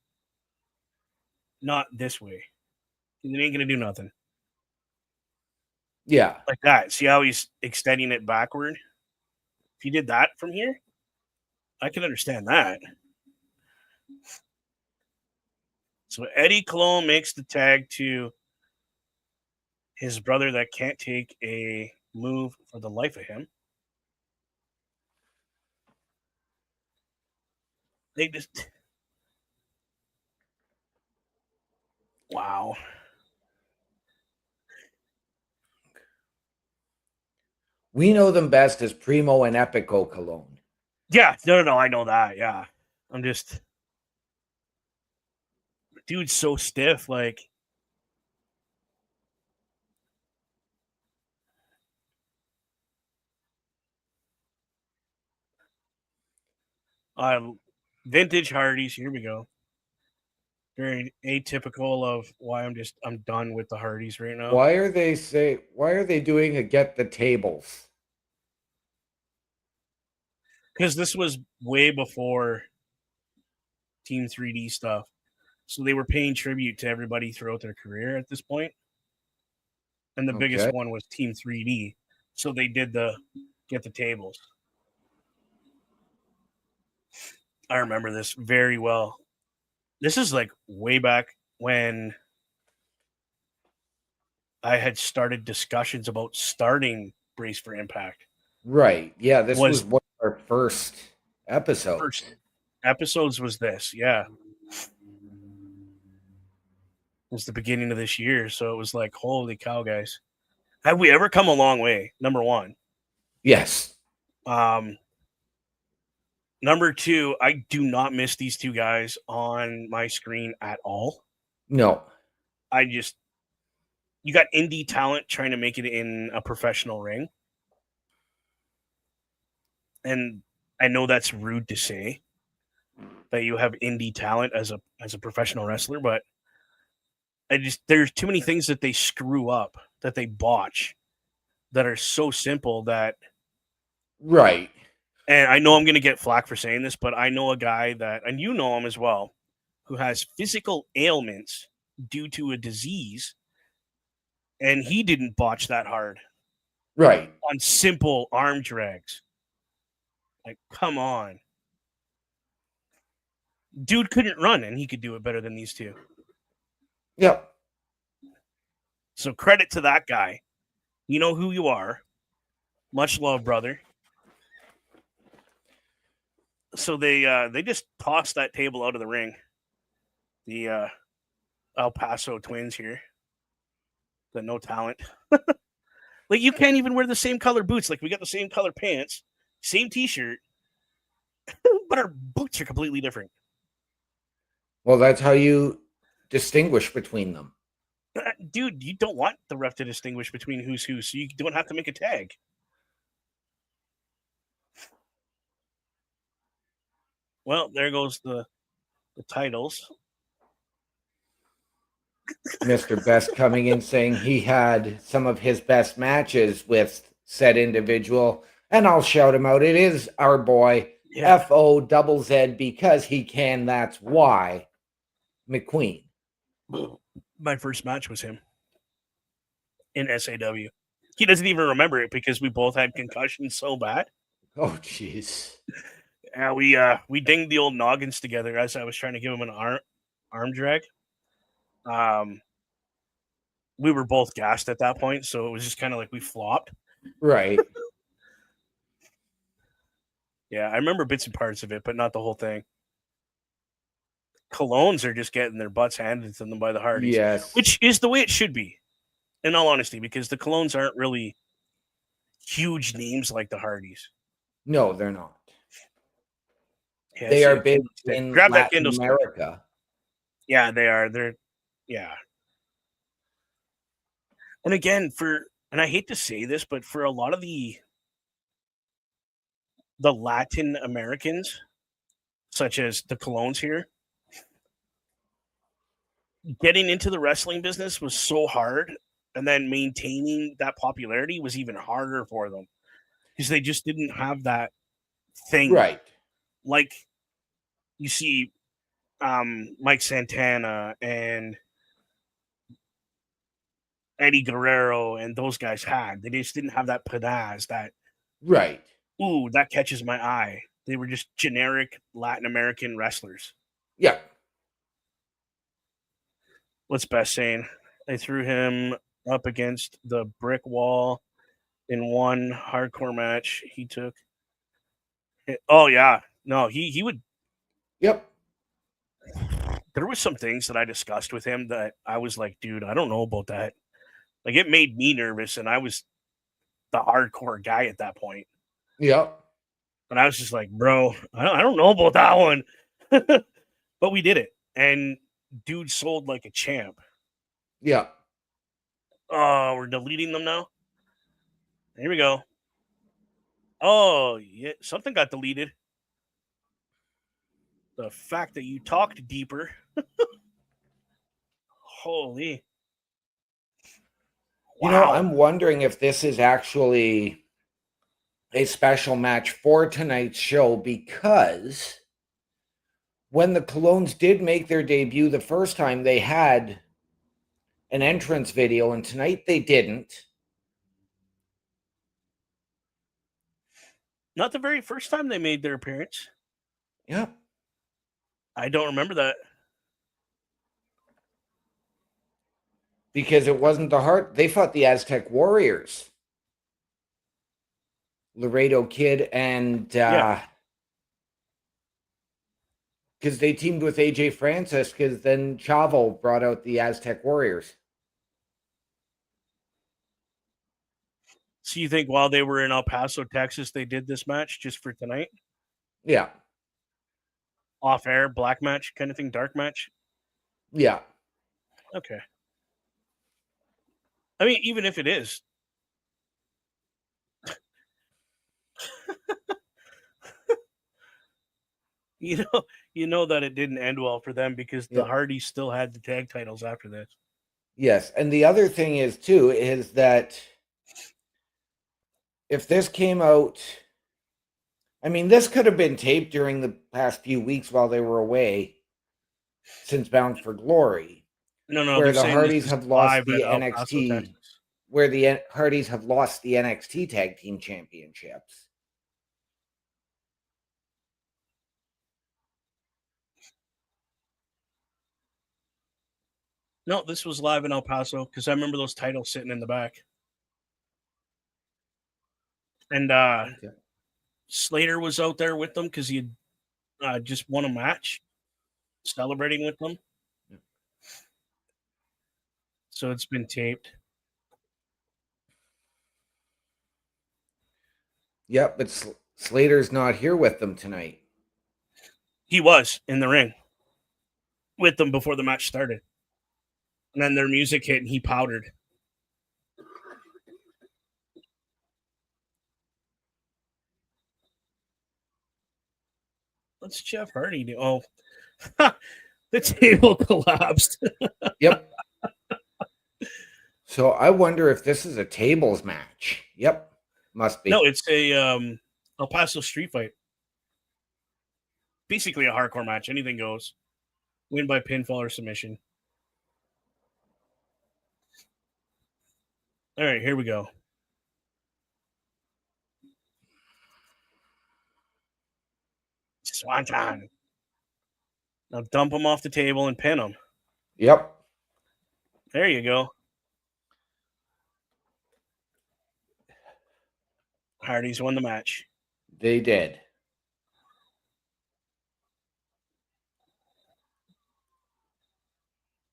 not this way. It ain't gonna do nothing. Yeah, like that. See how he's extending it backward? If you did that from here, I can understand that. So Eddie Colon makes the tag to his brother that can't take a move for the life of him. They just... Wow. We know them best as Primo and Epico Colon. Yeah, no, I know that, yeah. I'm just... Dude's so stiff, like... Vintage Hardys, here we go. Very atypical of why I'm done with the Hardys right now. Why are they doing a get the tables? Because this was way before Team 3D stuff. So they were paying tribute to everybody throughout their career at this point. And the biggest one was Team 3D. So they did the get the tables. I remember this very well. This is like way back when I had started discussions about starting Brace for Impact. Right. Yeah, this was one of our first episodes. First episodes was this, yeah. It was the beginning of this year, so it was like, holy cow, guys. Have we ever come a long way? Number one. Yes. Number two, I do not miss these two guys on my screen at all. No. You got indie talent trying to make it in a professional ring. And I know that's rude to say that you have indie talent as a professional wrestler, but there's too many things that they screw up, that they botch, that are so simple that... Right. And I know I'm going to get flack for saying this, but I know a guy that, and you know him as well, who has physical ailments due to a disease, and he didn't botch that hard. Right. On simple arm drags. Like, come on. Dude couldn't run, and he could do it better than these two. Yep. So credit to that guy. You know who you are. Much love, brother. So they just tossed that table out of the ring. The El Paso twins here. The no talent. Like, you can't even wear the same color boots. Like, we got the same color pants, same t-shirt, but our boots are completely different. Well, that's how you distinguish between them. Dude, you don't want the ref to distinguish between who's who, so you don't have to make a tag. Well, there goes the titles. Mr. Best coming in saying he had some of his best matches with said individual, and I'll shout him out. It is our boy, Yeah. FOZZ because he can. That's why McQueen. My first match was him in SAW. He doesn't even remember it because we both had concussions so bad. Oh, jeez. We dinged the old noggins together as I was trying to give him an arm drag. We were both gassed at that point, so it was just kind of like we flopped. Right. Yeah, I remember bits and parts of it, but not the whole thing. Colognes are just getting their butts handed to them by the Hardys, Yes. which is the way it should be, in all honesty, because the Colognes aren't really huge names like the Hardys. No, they're not. Yeah, They see are the big candlestick. in Grab that Latin candlestick. America. Yeah, they are. Yeah. And again, and I hate to say this, but for a lot of the Latin Americans, such as the Colognes here, getting into the wrestling business was so hard, and then maintaining that popularity was even harder for them because they just didn't have that thing. Right. Like you see Mike Santana and Eddie Guerrero and those guys had. They just didn't have that pizzazz, that, Right. ooh, that catches my eye. They were just generic Latin American wrestlers. Yeah. What's best saying? They threw him up against the brick wall in one hardcore match he took. Oh yeah. No, he would. Yep. There was some things that I discussed with him that I was like, dude, I don't know about that. Like, it made me nervous, and I was the hardcore guy at that point. Yep. And I was just like, bro, I don't know about that one. But we did it. And dude sold like a champ. Yeah. Oh, we're deleting them now? Here we go. Oh, yeah, something got deleted. The fact that you talked deeper. Holy. You know, Wow. I'm wondering if this is actually a special match for tonight's show, because when the Colognes did make their debut the first time, they had an entrance video, and tonight they didn't. Not the very first time they made their appearance. Yep. I don't remember that. Because it wasn't the Heart. They fought the Aztec Warriors. Laredo Kid and Yeah. because they teamed with AJ Francis, because then Chavo brought out the Aztec Warriors. So you think while they were in El Paso, Texas, they did this match just for tonight? Yeah. Off air, black match kind of thing, dark match? Yeah. Okay. I mean, even if it is. You know that it didn't end well for them because the Yep. Hardys still had the tag titles after this. Yes. And the other thing is, too, is that if this came out, I mean, this could have been taped during the past few weeks while they were away since Bound for Glory, No, where they're the saying Hardys this is have lost live at the El Paso, NXT, Texas. where the Hardys have lost the NXT Tag Team Championships. No, this was live in El Paso because I remember those titles sitting in the back. And Okay. Slater was out there with them because he had just won a match, celebrating with them. Yeah. So it's been taped. Yep, but Slater's not here with them tonight. He was in the ring with them before the match started. And then their music hit and he powdered. What's Jeff Hardy do? Oh, the table collapsed. Yep. So I wonder if this is a tables match. Yep, must be. No, it's a El Paso street fight. basically a hardcore match. Anything goes. Win by pinfall or submission. All right, here we go. Swanton. Now dump him off the table and pin him. Yep. There you go. Hardys won the match. They did.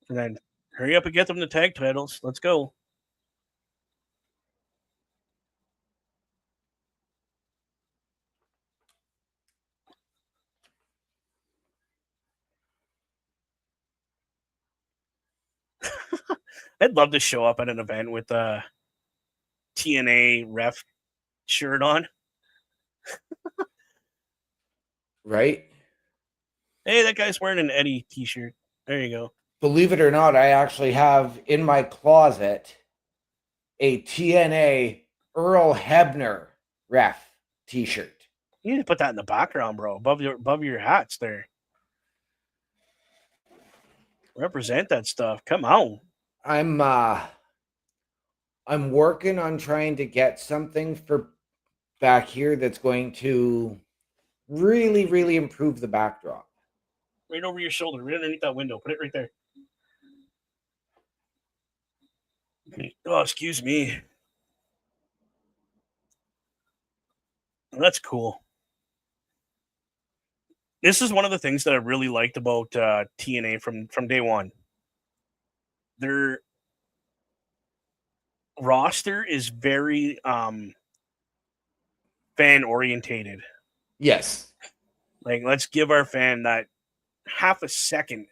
And then hurry up and get them the tag titles. Let's go. I'd love to show up at an event with a TNA ref shirt on. Right? Hey, that guy's wearing an Eddie t-shirt. There you go. Believe it or not, I actually have in my closet a TNA Earl Hebner ref t-shirt. You need to put that in the background, bro. Above your hats there. Represent that stuff. Come on. I'm working on trying to get something for back here that's going to really, really improve the backdrop. Right over your shoulder, right underneath that window. Put it right there. Oh, excuse me. That's cool. This is one of the things that I really liked about TNA from day one. Their roster is very fan orientated. Yes. Like, let's give our fan that half a second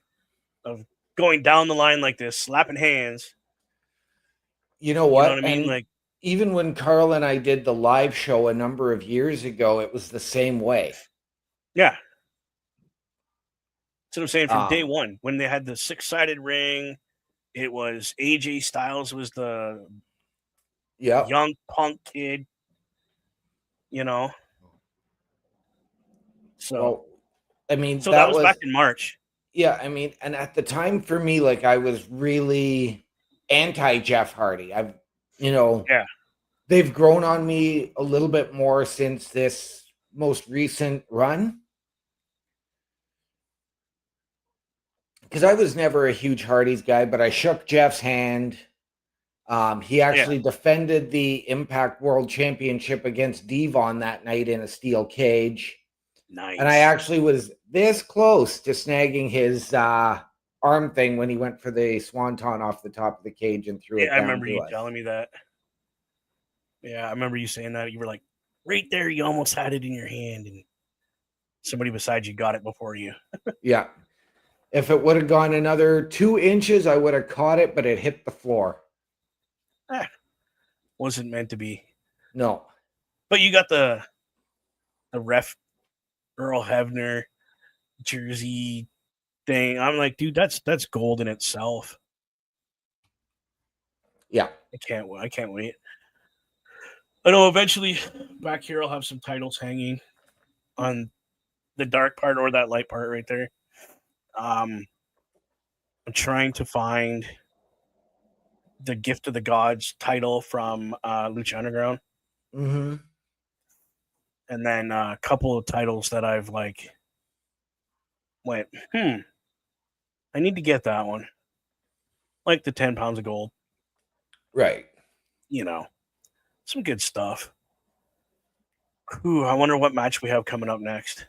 of going down the line like this, slapping hands. You know what? You know what I mean? Like, even when Carl and I did the live show a number of years ago, it was the same way. yeah. That's what I'm saying from day one. When they had the 6-sided ring, it was AJ Styles was the young punk kid, you know. So, well, I mean, so that was back in March. Yeah, I mean, and at the time for me, like, I was really anti Jeff Hardy. They've grown on me a little bit more since this most recent run. Because I was never a huge Hardy's guy, but I shook Jeff's hand. He actually defended the Impact World Championship against Devon that night in a steel cage. Nice. And I actually was this close to snagging his arm thing when he went for the swanton off the top of the cage and threw it down. I remember you telling me that. Yeah, I remember you saying that. You were like, right there, you almost had it in your hand, and somebody beside you got it before you. Yeah. If it would have gone another 2 inches, I would have caught it, but it hit the floor. Wasn't meant to be. No. But you got the ref Earl Hebner jersey thing. I'm like, dude, that's gold in itself. Yeah. I can't wait. I know eventually back here I'll have some titles hanging on the dark part or that light part right there. I'm trying to find the Gift of the Gods title from Lucha Underground. Mm-hmm. And then a couple of titles that I've like went, I need to get that one. Like the 10 pounds of gold. Right. You know, some good stuff. Ooh, I wonder what match we have coming up next.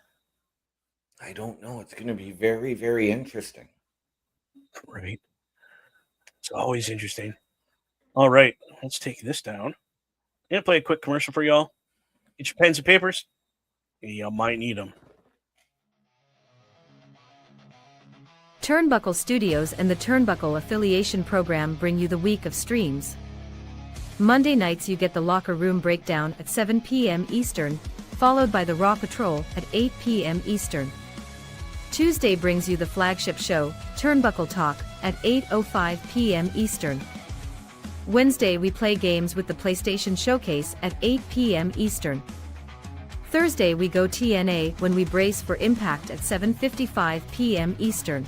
I don't know. It's going to be very, very interesting. Right. It's always interesting. All right, let's take this down. I'm going to play a quick commercial for y'all. Get your pens and papers. You might need them. Turnbuckle Studios and the Turnbuckle Affiliation Program bring you the week of streams. Monday nights you get the Locker Room Breakdown at 7 p.m. Eastern, followed by the Raw Patrol at 8 p.m. Eastern. Tuesday brings you the flagship show, Turnbuckle Talk, at 8:05 p.m. Eastern. Wednesday we play games with the PlayStation Showcase at 8 p.m. Eastern. Thursday we go TNA when we brace for Impact at 7:55 p.m. Eastern.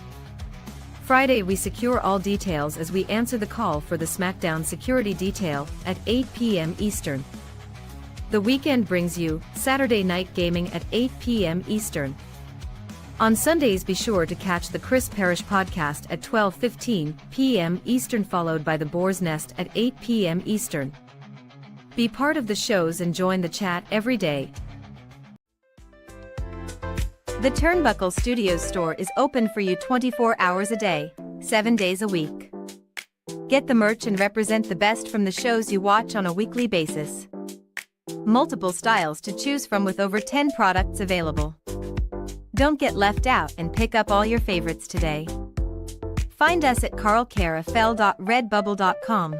Friday we secure all details as we answer the call for the SmackDown security detail at 8 p.m. Eastern. The weekend brings you Saturday Night Gaming at 8 p.m. Eastern. On Sundays be sure to catch the Chris Parrish podcast at 12:15 p.m. Eastern, followed by the Boar's Nest at 8 p.m. Eastern. Be part of the shows and join the chat every day. The Turnbuckle Studios store is open for you 24 hours a day, 7 days a week. Get the merch and represent the best from the shows you watch on a weekly basis. Multiple styles to choose from with over 10 products available. Don't get left out and pick up all your favorites today. Find us at carlcarafel.redbubble.com.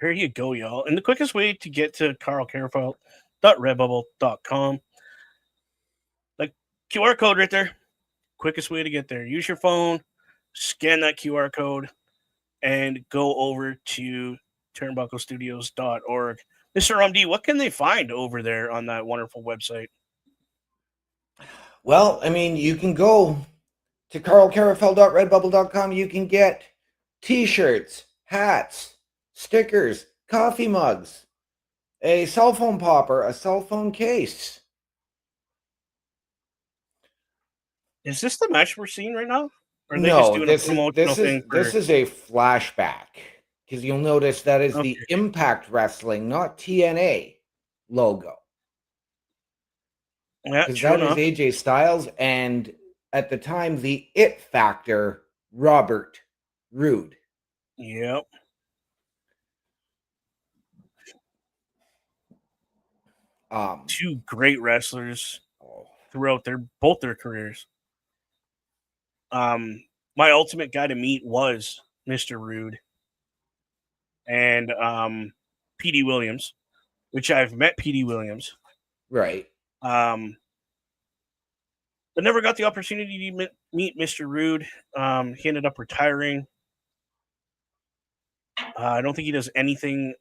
There you go, y'all. And the quickest way to get to carlcarafel.redbubble.com, like QR code right there. Quickest way to get there. Use your phone, scan that QR code, and go over to turnbucklestudios.org. Mr. Rumd, what can they find over there on that wonderful website? Well, I mean, you can go to carlcarafel.redbubble.com. You can get t-shirts, hats, stickers, coffee mugs, a cell phone popper, a cell phone case. Is this the match we're seeing right now? Or are they No, just doing this a promotional thing? this is a flashback, because you'll notice that is the Okay. Impact Wrestling, not TNA logo. Yeah, Because true that enough. is AJ Styles, and at the time, the It Factor, Robert Roode. Yep. Two great wrestlers throughout both their careers. My ultimate guy to meet was Mr. Roode and P.D. Williams, which I've met P.D. Williams. Right. But never got the opportunity to meet Mr. Roode. He ended up retiring. I don't think he does anything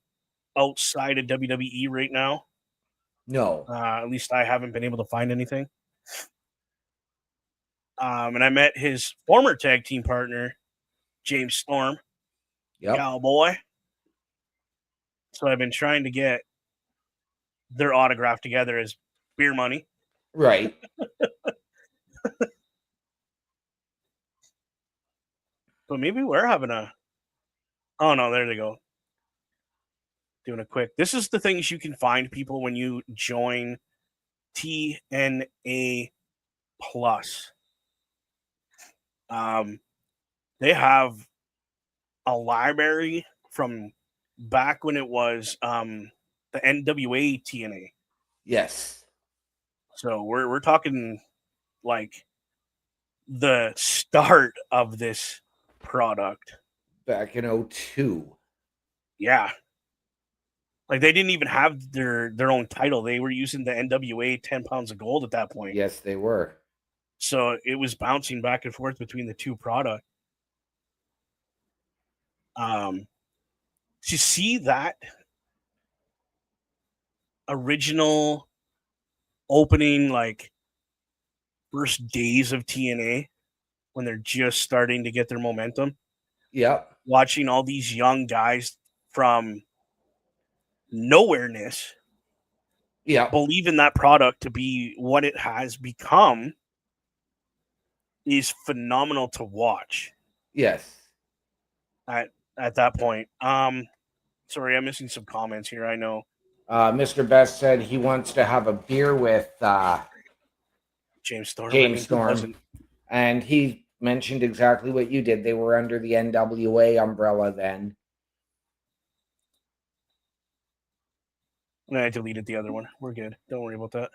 outside of WWE right now. No. At least I haven't been able to find anything. And I met his former tag team partner, James Storm, Yep. Cowboy. So I've been trying to get their autograph together as beer money. Right. But maybe we're having a... Oh, no, there they go. Doing a quick... This is the things you can find, people, when you join TNA Plus. They have a library from back when it was the NWA TNA. Yes. So we're talking like the start of this product. Back in 2002. Yeah. Like they didn't even have their own title. They were using the NWA 10 pounds of gold at that point. Yes, they were. So it was bouncing back and forth between the two products. To see that original opening, like first days of TNA, when they're just starting to get their momentum. Yep. Watching all these young guys from nowhereness believe in that product to be what it has become is phenomenal to watch. Yes. At that point. Sorry, I'm missing some comments here. I know. Mr. Best said he wants to have a beer with James Storm. James Storm. And he mentioned exactly what you did. They were under the NWA umbrella then. And I deleted the other one. We're good. Don't worry about that.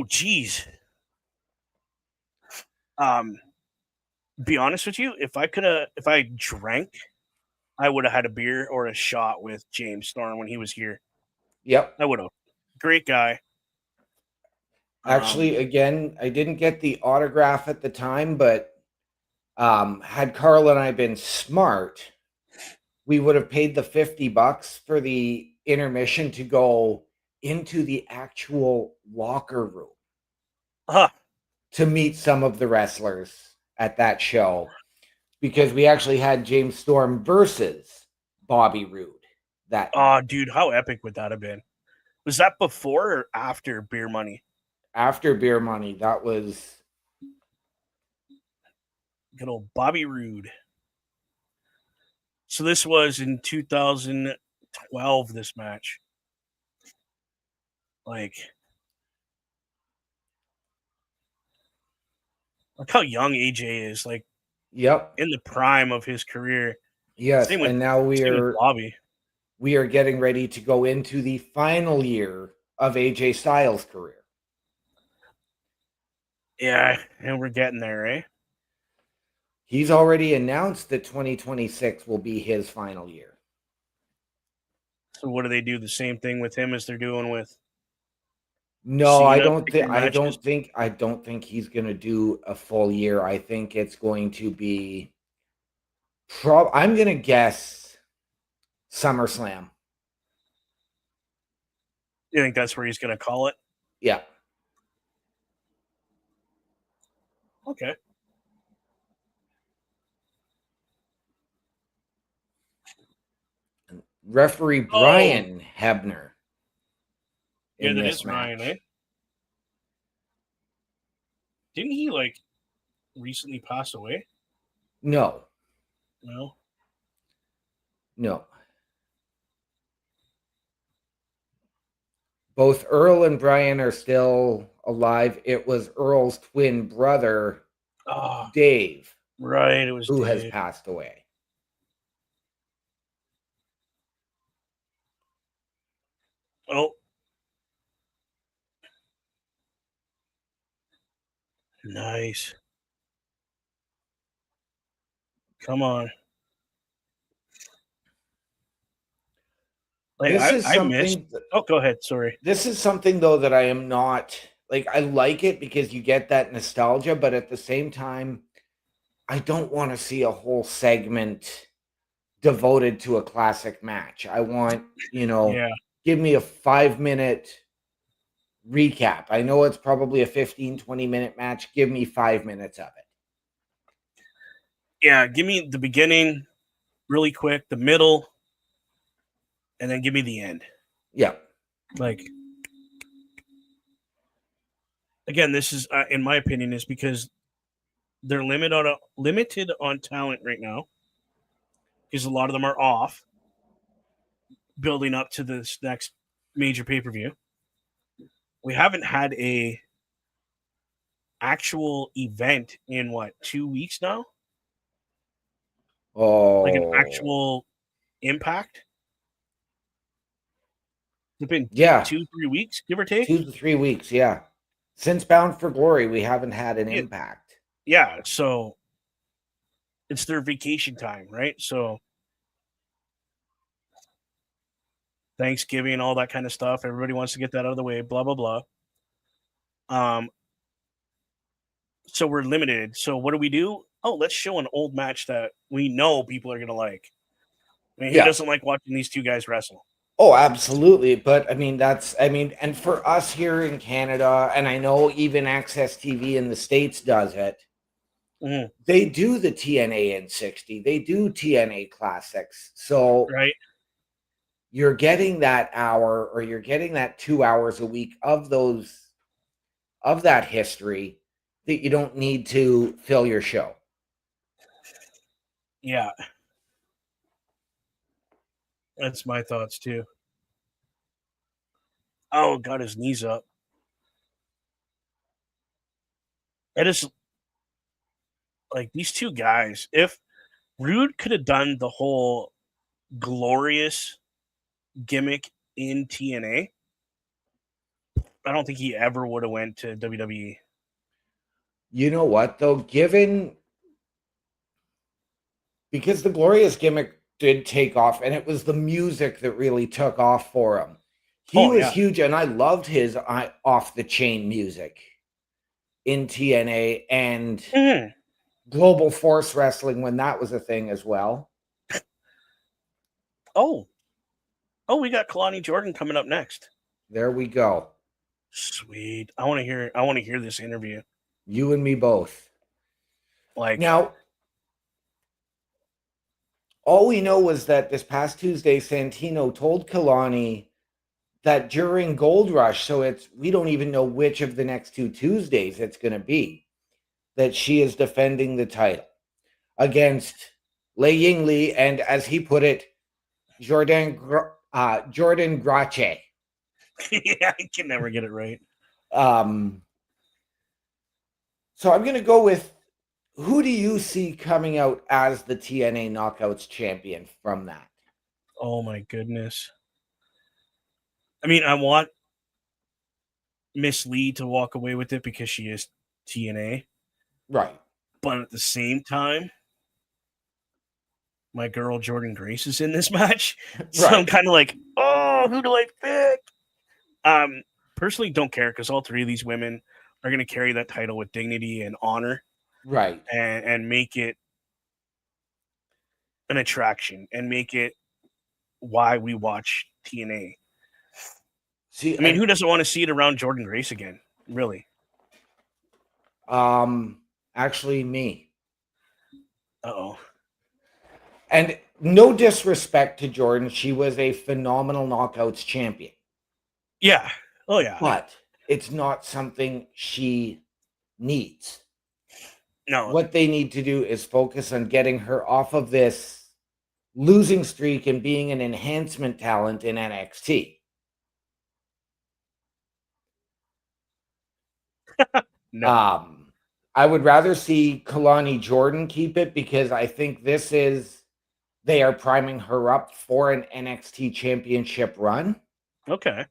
Geez. Be honest with you, if I drank, I would have had a beer or a shot with James Storm when he was here. Yep. I would have. Great guy. Actually, again, I didn't get the autograph at the time, but had Carl and I been smart, we would have paid the $50 for the intermission to go into the actual locker room Huh. to meet some of the wrestlers at that show, because we actually had James Storm versus Bobby Roode that Oh, dude, how epic would that have been? Was that before or after Beer Money? after Beer Money. That was Good old Bobby Roode. So this was in 2012, this match. Like how young AJ is, like yep. in the prime of his career. Yes, Same with and now we are Bobby. getting ready to go into the final year of AJ Styles' career. Yeah, and we're getting there, eh? He's already announced that 2026 will be his final year. So what do they do? The same thing with him as they're doing with No, I Cena don't think picking matches? I don't think he's going to do a full year. I think it's going to be I'm going to guess SummerSlam. You think that's where he's going to call it? Yeah. Okay. Referee Brian Hebner. Yeah, In that this is match. Ryan, eh? Didn't he like recently pass away? No. No. No. Both Earl and Brian are still alive. It was Earl's twin brother, Oh, Dave, right. It was who Dave. has passed away. Oh. Nice. Come on. Like This is I missed. something. Oh, go ahead. Sorry. This is something though that I am not like. I like it because you get that nostalgia, but at the same time, I don't want to see a whole segment devoted to a classic match. I want, Yeah. give me a 5-minute recap. I know it's probably a 15-20 minute match. Give me 5 minutes of it. Yeah. Give me the beginning really quick, the middle, and then give me the end. Yeah. Like, again, this is, in my opinion, is because they're limited on talent right now because a lot of them are off building up to this next major pay-per-view. We haven't had a actual event in what, 2 weeks now? Like an Oh. actual Impact? It's been Yeah. 2-3 weeks, give or take. 2 to 3 weeks, yeah. Since Bound for Glory, we haven't had an Impact. Yeah, so it's their vacation time, right? So Thanksgiving, all that kind of stuff. Everybody wants to get that out of the way, blah, blah, blah. So we're limited. So what do? Oh, let's show an old match that we know people are going to like. I mean, who doesn't like watching these two guys wrestle? Oh, absolutely. But and for us here in Canada, and I know even Access TV in the States does it, they do the TNA in 60. They do TNA Classics. So right, you're getting that hour or you're getting that 2 hours a week of that history that you don't need to fill your show. Yeah. That's my thoughts too. Oh, got his knees up. It is like these two guys. If Rude could have done the whole glorious gimmick in TNA, I don't think he ever would have went to WWE. You know what though? Because the glorious gimmick did take off, and it was the music that really took off for him. He was huge, and I loved his off the chain music in TNA and Global Force Wrestling when that was a thing as well. Oh, we got Kalani Jordan coming up next. There we go. Sweet. I want to hear this interview. You and me both. Like, Now, all we know was that this past Tuesday, Santino told Kalani that during Gold Rush, so we don't even know which of the next 2 Tuesdays it's going to be, that she is defending the title against Lei Yingli and, as he put it, Jordan Grace. yeah, I can never get it right. So I'm going to go with, who do you see coming out as the TNA Knockouts champion from that? Oh my goodness. I mean, I want Miss Lee to walk away with it because she is TNA. Right. But at the same time, my girl Jordan Grace is in this match. So Right. I'm kind of like, oh, who do I pick? Personally, don't care because all three of these women are going to carry that title with dignity and honor. Right. And make it an attraction and make it why we watch TNA. See, I mean, who doesn't want to see it around Jordan Grace again? Really? Actually, me. Uh-oh. And no disrespect to Jordan, she was a phenomenal Knockouts champion. Yeah. Oh, yeah. But it's not something she needs. No. What they need to do is focus on getting her off of this losing streak and being an enhancement talent in NXT. No. I would rather see Kalani Jordan keep it because I think they are priming her up for an NXT championship run. Okay.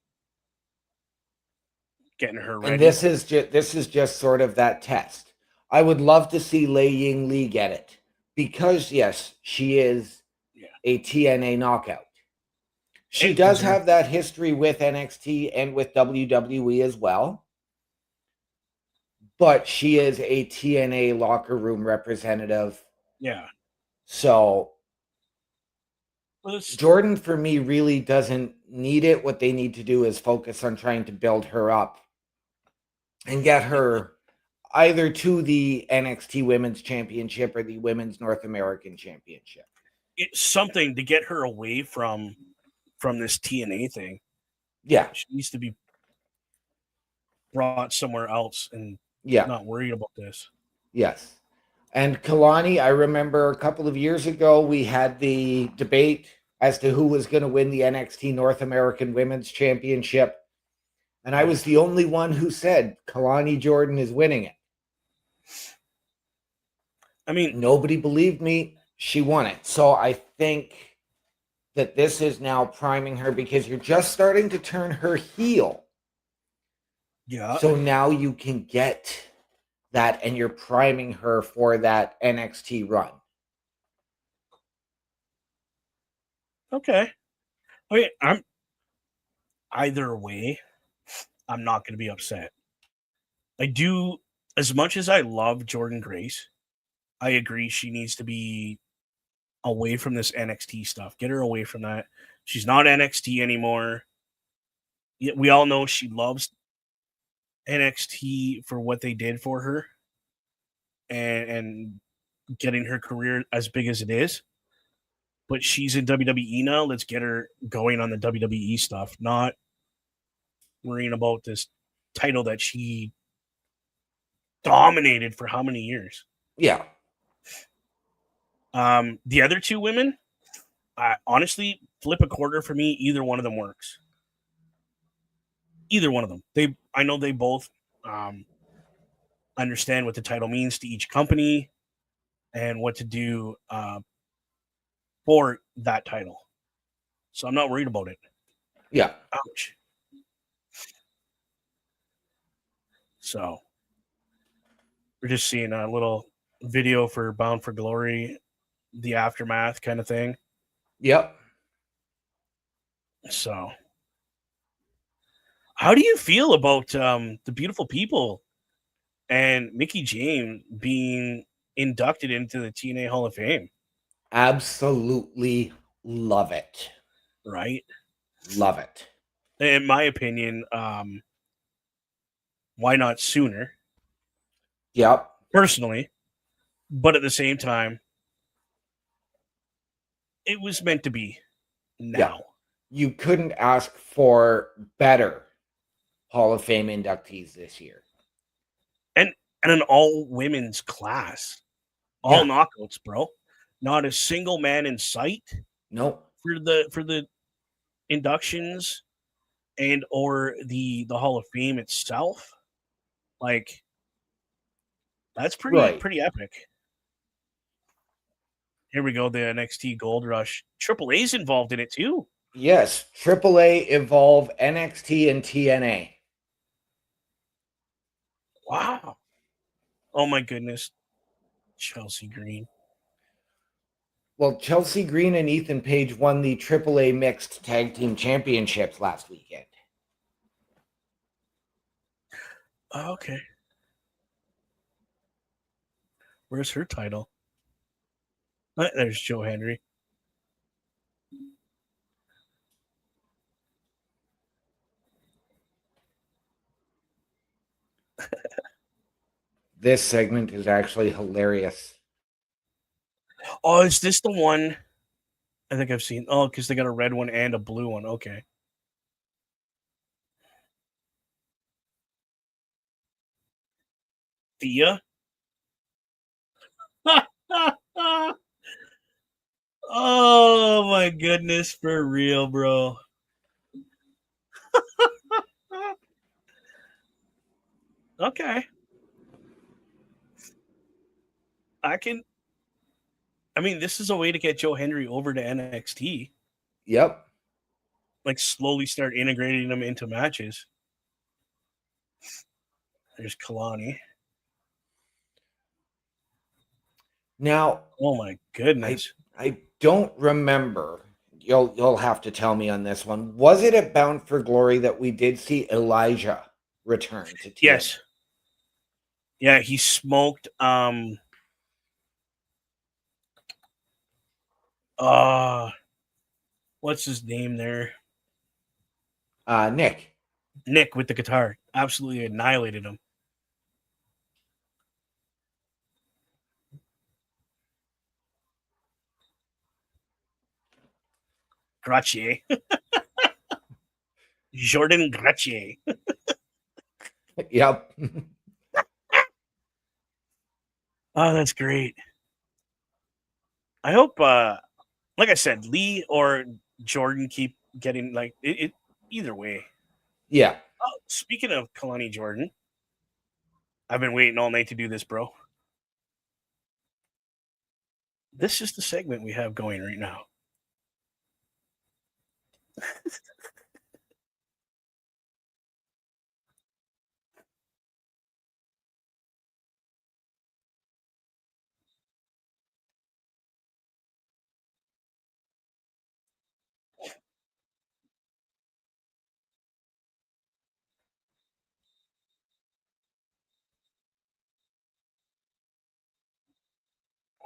Getting her ready. And this is just sort of that test. I would love to see Lei Yingli get it because, yes, she is a TNA knockout. She does have that history with NXT and with WWE as well. But she is a TNA locker room representative. Yeah. So Jordan, for me, really doesn't need it. What they need to do is focus on trying to build her up and get her either to the NXT Women's Championship or the Women's North American Championship. It's something to get her away from this TNA thing. Yeah. She needs to be brought somewhere else and not worried about this. Yes. And Kalani, I remember a couple of years ago, we had the debate as to who was going to win the NXT North American Women's Championship. And I was the only one who said Kalani Jordan is winning it. I mean, nobody believed me. She won it. So I think that this is now priming her because you're just starting to turn her heel. Yeah. So now you can get that and you're priming her for that NXT run. Okay. Okay, either way, I'm not going to be upset. I do, as much as I love Jordan Grace, I agree she needs to be away from this NXT stuff. Get her away from that. She's not NXT anymore. We all know she loves NXT for what they did for her and getting her career as big as it is. But she's in WWE now. Let's get her going on the WWE stuff, not worrying about this title that she dominated for how many years. Yeah. The other two women, honestly, flip a quarter for me. Either one of them works. Either one of them. I know they both understand what the title means to each company and what to do for that title. So I'm not worried about it. Yeah. Ouch. So we're just seeing a little video for Bound for Glory, the aftermath kind of thing. Yep. So how do you feel about the beautiful people and Mickie James being inducted into the TNA Hall of Fame? Absolutely Love it. right? Love it. In my opinion, why not sooner? Yep. Personally, but at the same time, it was meant to be Yeah. now. You couldn't ask for better Hall of Fame inductees this year. And an all women's class, all Yeah. knockouts, bro. Not a single man in sight Nope. for the inductions and or the Hall of Fame itself. Like that's Right. pretty epic. Here we go, the NXT Gold Rush. Triple A's involved in it too. Yes. AAA, Evolve, NXT, and TNA. Wow. Oh my goodness. Chelsea Green. Well, Chelsea Green and Ethan Page won the AAA Mixed Tag Team Championships last weekend. Oh, okay. Where's her title? There's Joe Henry. This segment is actually hilarious. Oh, is this the one? I think I've seen. Oh, because they got a red one and a blue one. Okay. Thea. Oh my goodness, for real, bro. Okay. I can. I mean, this is a way to get Joe Henry over to NXT. Yep. Like, slowly start integrating them into matches. There's Kalani. Now, Oh my goodness. I don't remember. You'll have to tell me on this one. Was it at Bound for Glory that we did see Elijah return to TNA? Yes. Yeah, he smoked uh what's his name there? Nick. Nick with the guitar. Absolutely annihilated him. Gratier. Jordan Gratier. Yep. Oh, that's great. I hope like I said, Lee or Jordan keep getting like it either way. Yeah. Oh, speaking of Kalani Jordan, I've been waiting all night to do this, bro. This is the segment we have going right now.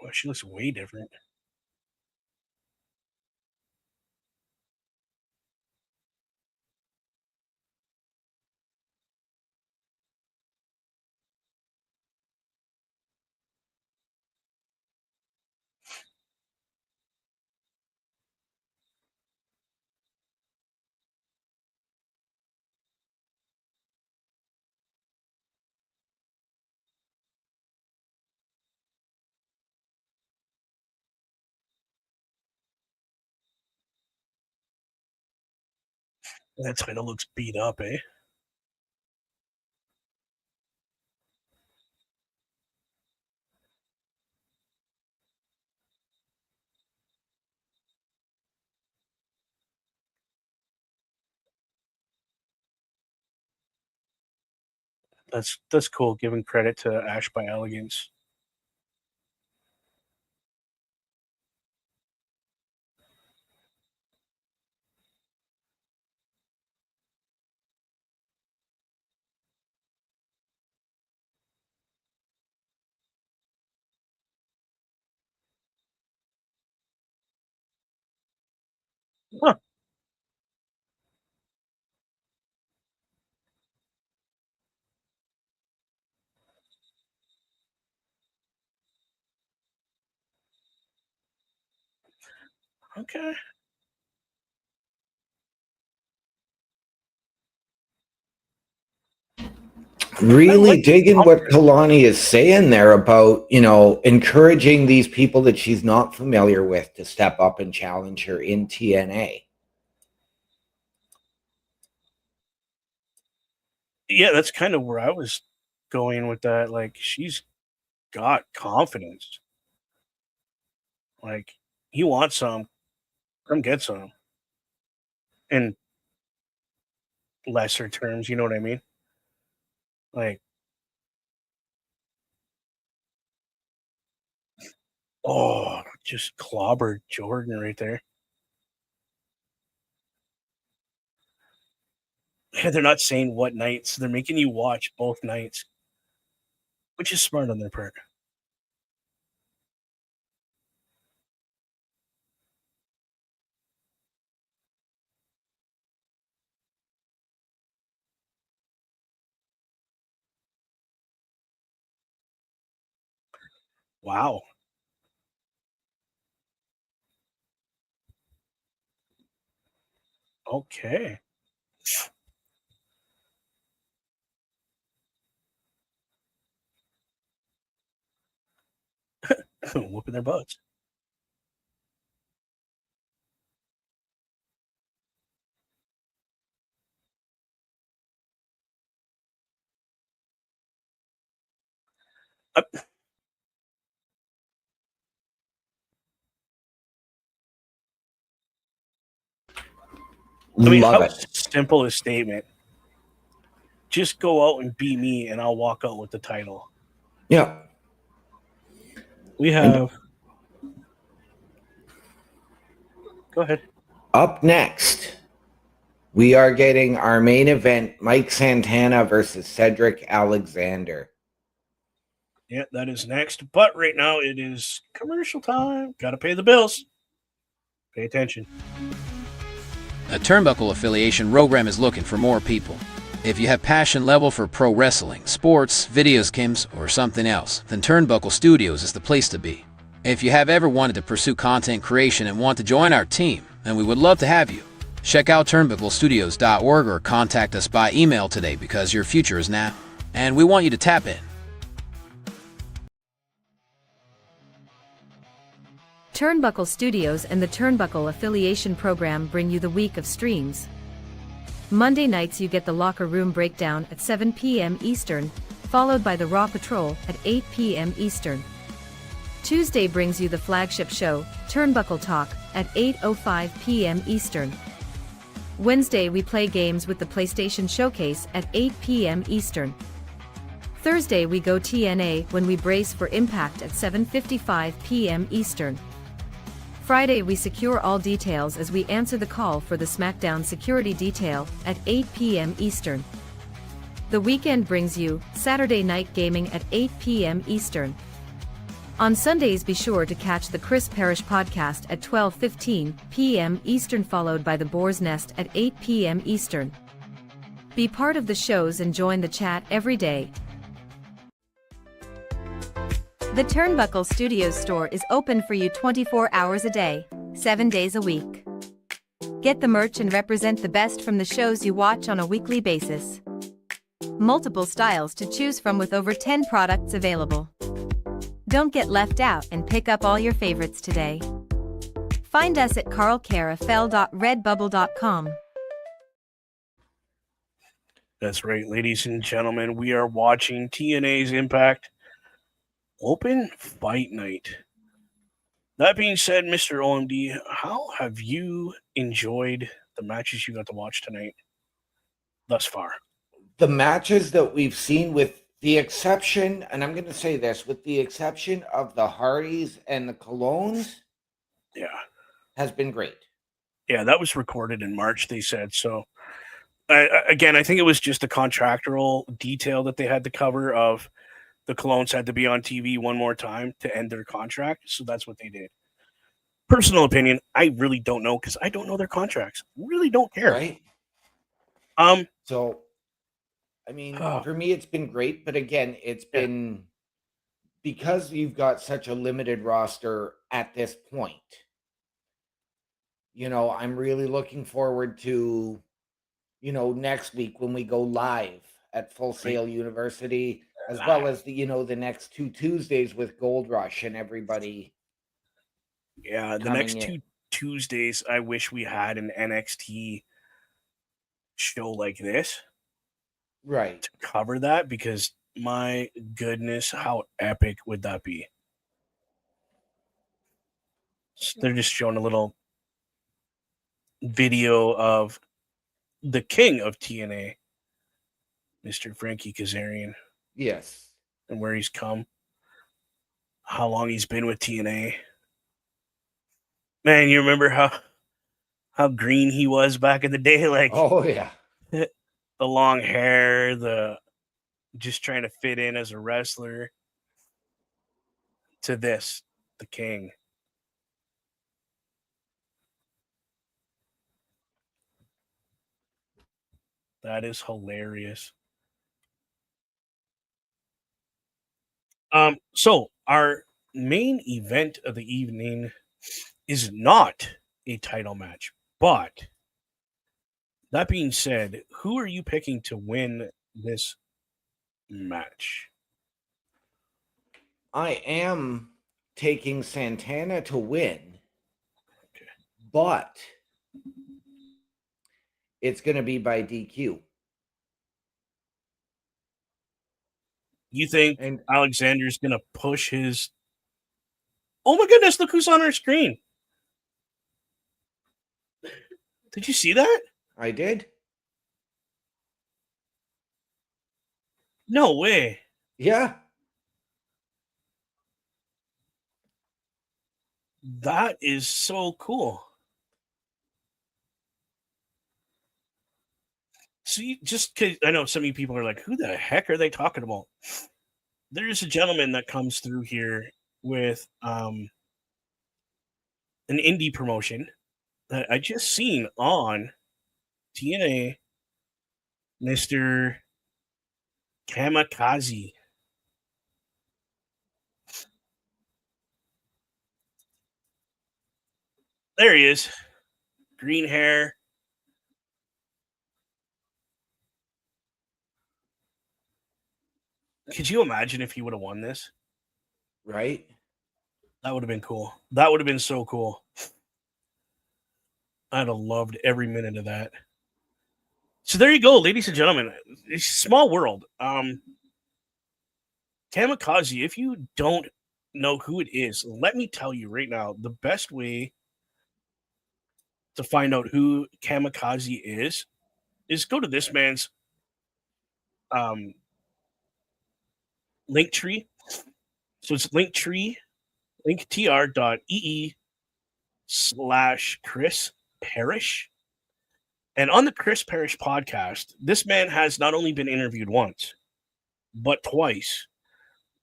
Oh, she looks way different. That title looks beat up, eh? That's cool. Giving credit to Ash by Elegance. Huh. Okay. That Really might be digging what something. Kalani is saying there about, encouraging these people that she's not familiar with to step up and challenge her in TNA. Yeah, that's kind of where I was going with that. Like, she's got confidence. Like, you want some, come get some. In lesser terms, you know what I mean? Like, oh, just clobbered Jordan right there. Yeah, they're not saying what nights. They're making you watch both nights, which is smart on their part. Wow. Okay. Whooping their butts. I I mean, Love how it. simple a statement. Just go out and be me, and I'll walk out with the title. Yeah. We And have. Go ahead. up next, we are getting our main event, Mike Santana versus Cedric Alexander. Yeah, that is next. But right now it is commercial time. Got to pay the bills. Pay attention. A Turnbuckle affiliation program is looking for more people. If you have passion level for pro wrestling, sports, videos games, or something else, then Turnbuckle Studios is the place to be. If you have ever wanted to pursue content creation and want to join our team, then we would love to have you. Check out turnbucklestudios.org or contact us by email today because your future is now, and we want you to tap in. Turnbuckle Studios and the Turnbuckle Affiliation Program bring you the week of streams. Monday nights you get the Locker Room Breakdown at 7 p.m. Eastern, followed by the Raw Patrol at 8 p.m. Eastern. Tuesday brings you the flagship show, Turnbuckle Talk, at 8:05 p.m. Eastern. Wednesday we play games with the PlayStation Showcase at 8 p.m. Eastern. Thursday we go TNA when we brace for impact at 7:55 p.m. Eastern. Friday we secure all details as we answer the call for the SmackDown security detail at 8 p.m. Eastern. The weekend brings you Saturday Night Gaming at 8 p.m. Eastern. On Sundays be sure to catch the Chris Parrish podcast at 12:15 p.m. Eastern, followed by the Boar's Nest at 8 p.m. Eastern. Be part of the shows and join the chat every day. The Turnbuckle Studios store is open for you 24 hours a day, 7 days a week. Get the merch and represent the best from the shows you watch on a weekly basis. Multiple styles to choose from with over 10 products available. Don't get left out and pick up all your favorites today. Find us at carlcarafel.redbubble.com. That's right, ladies and gentlemen. We are watching TNA's Impact Open Fight Night. That being said, Mr. OMD, how have you enjoyed the matches you got to watch tonight thus far? The matches that we've seen, with the exception, and I'm going to say this, with the exception of the Hardys and the Colognes, Yeah. has been great. Yeah, that was recorded in March, they said. So, again, I think it was just a contractual detail that they had to cover of the Colognes had to be on TV one more time to end their contract. So that's what they did. Personal opinion, I really don't know because I don't know their contracts. Really don't care. Right. Um. So, I mean, Oh, for me, it's been great, but again, it's yeah. been because you've got such a limited roster at this point. I'm really looking forward to, next week when we go live at Full Right. Sail University, as Ah, well as the next 2 Tuesdays with Gold Rush and everybody yeah. The coming next in. 2 Tuesdays, I wish we had an NXT show like this Right. to cover that because my goodness, how epic would that be? They're just showing a little video of the king of TNA, Mr. Frankie Kazarian, Yes. and where he's come, how long he's been with TNA. Man, you remember how green he was back in the day, like Oh, yeah. the long hair, the just trying to fit in as a wrestler to this, the king. That is hilarious. So our main event of the evening is not a title match, but that being said, who are you picking to win this match? I am taking Santana to win, Okay. but it's going to be by DQ. You think And Alexander's gonna push his? Oh my goodness! Look who's on our screen. Did you see that? I did. No way. Yeah. That is so cool. See, just because I know some of you people are like, who the heck are they talking about? There's a gentleman that comes through here with an indie promotion that I just seen on TNA, Mr. Kamikaze. There he is. Green hair. Could you imagine if he would have won this? Right. That would have been cool. That would have been so cool. I'd have loved every minute of that. So there you go, ladies and gentlemen. It's a small world. Kamikaze, if you don't know who it is, let me tell you right now, the best way to find out who Kamikaze is go to this man's um link tree. So it's linktr.ee/Chris Parrish. And on the Chris Parrish podcast, this man has not only been interviewed once, but twice.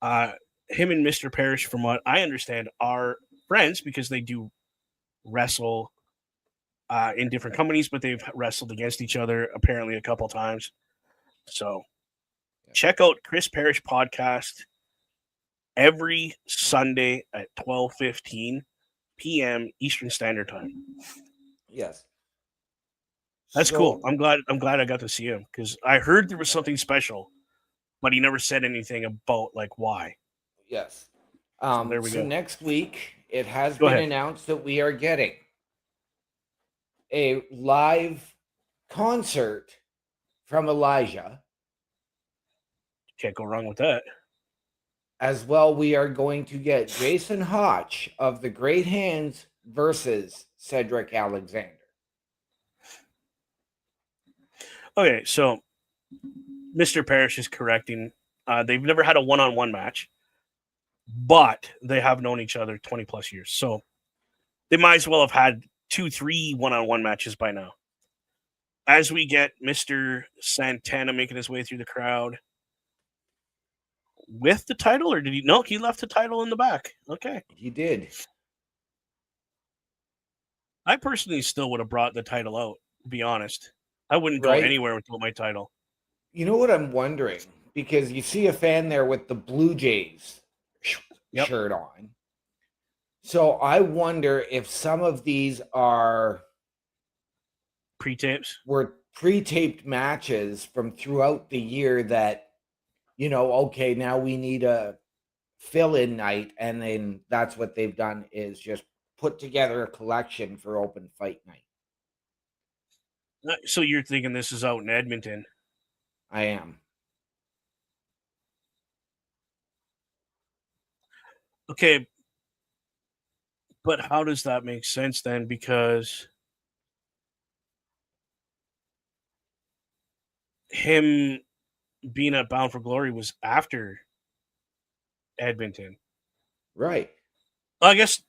Him and Mr. Parrish, from what I understand, are friends because they do wrestle in different companies, but they've wrestled against each other apparently a couple times. So check out Chris Parrish podcast every Sunday at 12:15 p.m. Eastern Standard Time. Yes. That's So, cool. I'm glad I got to see him because I heard there was something special, but he never said anything about like why. yes. So there we So go. next week, it has Go been ahead. announced that we are getting a live concert from Elijah. Can't go wrong with that. As well, we are going to get Jason Hotch of the Great Hands versus Cedric Alexander. Okay, so Mr. Parrish is correcting. They've never had a one-on-one match, but they have known each other 20 plus years. So they might as well have had 2-3 one-on-one matches by now. As we get Mr. Santana making his way through the crowd with the title, or did he? No, he left the title in the back. Okay. He did. I personally still would have brought the title out, to be honest. I wouldn't go Right? anywhere without my title. You know what I'm wondering? Because you see a fan there with the Blue Jays Yep. shirt on. So I wonder if some of these Pre-tapes. were pre-taped matches from throughout the year that, okay, now we need a fill-in night, and then that's what they've done is just put together a collection for open fight night. So you're thinking this is out in Edmonton? I am. Okay, but how does that make sense then? Because him being at Bound for Glory was after Edmonton. Right. I guess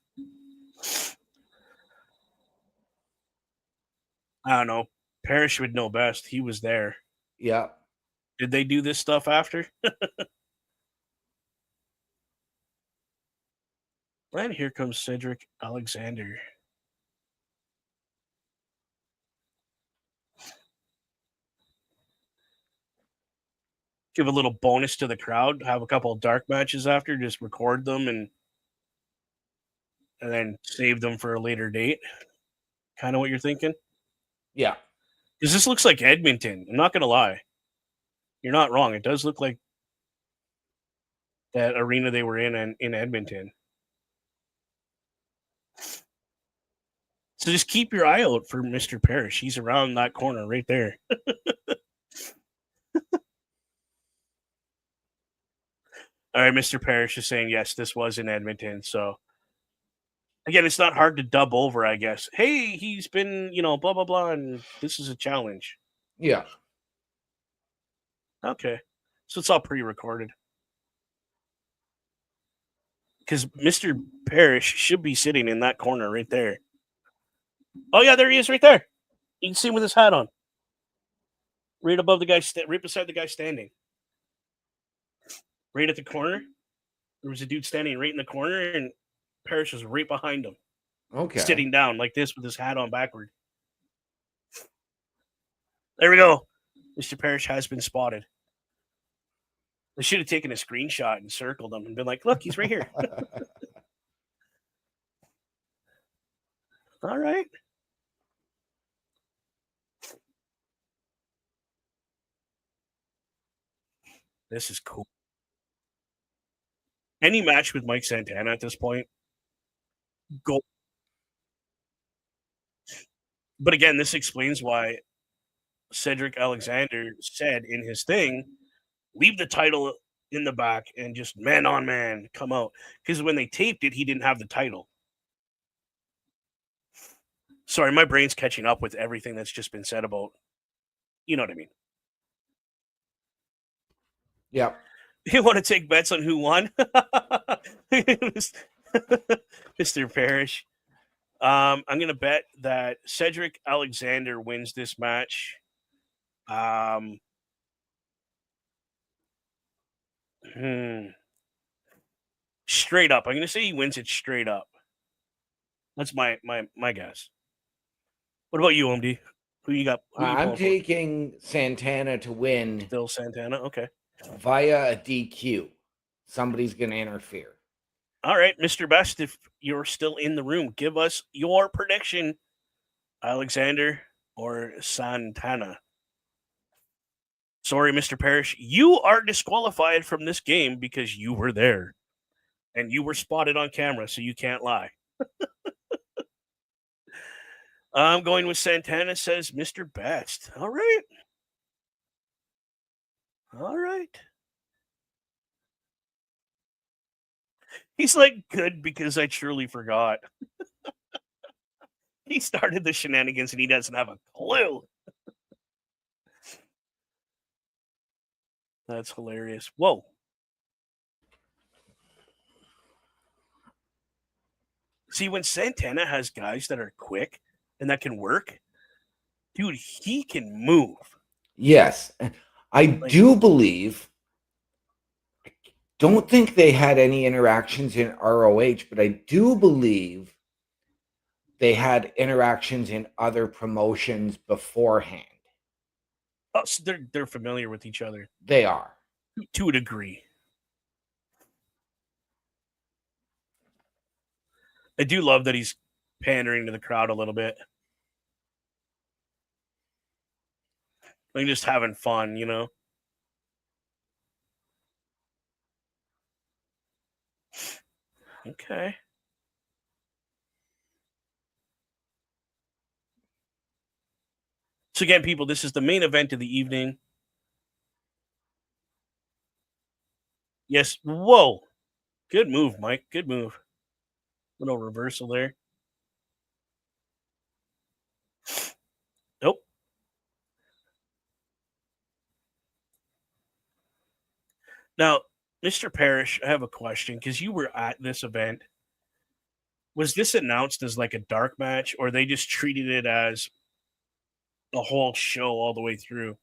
I don't know. Parrish would know best. He was there. Yeah. Did they do this stuff after? And here comes Cedric Alexander. Give a little bonus to the crowd. Have a couple of dark matches after. Just record them and then save them for a later date. Kind of what you're thinking? Yeah. Because this looks like Edmonton. I'm not going to lie. You're not wrong. It does look like that arena they were in Edmonton. So just keep your eye out for Mr. Parrish. He's around that corner right there. All right, Mr. Parrish is saying, yes, this was in Edmonton. So, again, it's not hard to dub over, I guess. Hey, he's been, blah, blah, blah, and this is a challenge. Yeah. Okay. So it's all pre-recorded. Because Mr. Parrish should be sitting in that corner right there. Oh, yeah, there he is right there. You can see him with his hat on. Right above the guy, right beside the guy standing. Right at the corner. There was a dude standing right in the corner, and Parrish was right behind him. Okay. Sitting down like this with his hat on backward. There we go. Mr. Parrish has been spotted. They should have taken a screenshot and circled him and been like, look, he's right here. All right. This is cool. Any match with Mike Santana at this point, go. But again, this explains why Cedric Alexander said in his thing, leave the title in the back and just man on man come out. Because when they taped it, he didn't have the title. Sorry, my brain's catching up with everything that's just been said about, you know what I mean? Yeah. You want to take bets on who won? Mr. Parrish. I'm going to bet that Cedric Alexander wins this match. Straight up. I'm going to say he wins it straight up. That's my guess. What about you, MD? Who you got? Who you I'm pulling for? taking Santana to win Still Santana? Okay. via a DQ. Somebody's going to interfere. All right, Mr. Best, if you're still in the room, give us your prediction. Alexander or Santana? Sorry, Mr. Parrish, you are disqualified from this game because you were there. And you were spotted on camera, so you can't lie. I'm going with Santana, says Mr. Best. All right. All right. He's like, good, because I truly forgot. He started the shenanigans and he doesn't have a clue. That's hilarious. Whoa. See, when Santana has guys that are quick and that can work, dude, he can move. Yes. I do believe, I don't think they had any interactions in ROH, but I do believe they had interactions in other promotions beforehand. Oh, so they're familiar with each other They are. to a degree. I do love that he's pandering to the crowd a little bit. Like just having fun, you know? Okay. So again, people, this is the main event of the evening. Yes. Whoa. Good move, Mike. Good move. Little reversal there. Nope. Now, Mr. Parrish, I have a question because you were at this event. Was this announced as like a dark match, or they just treated it as the whole show all the way through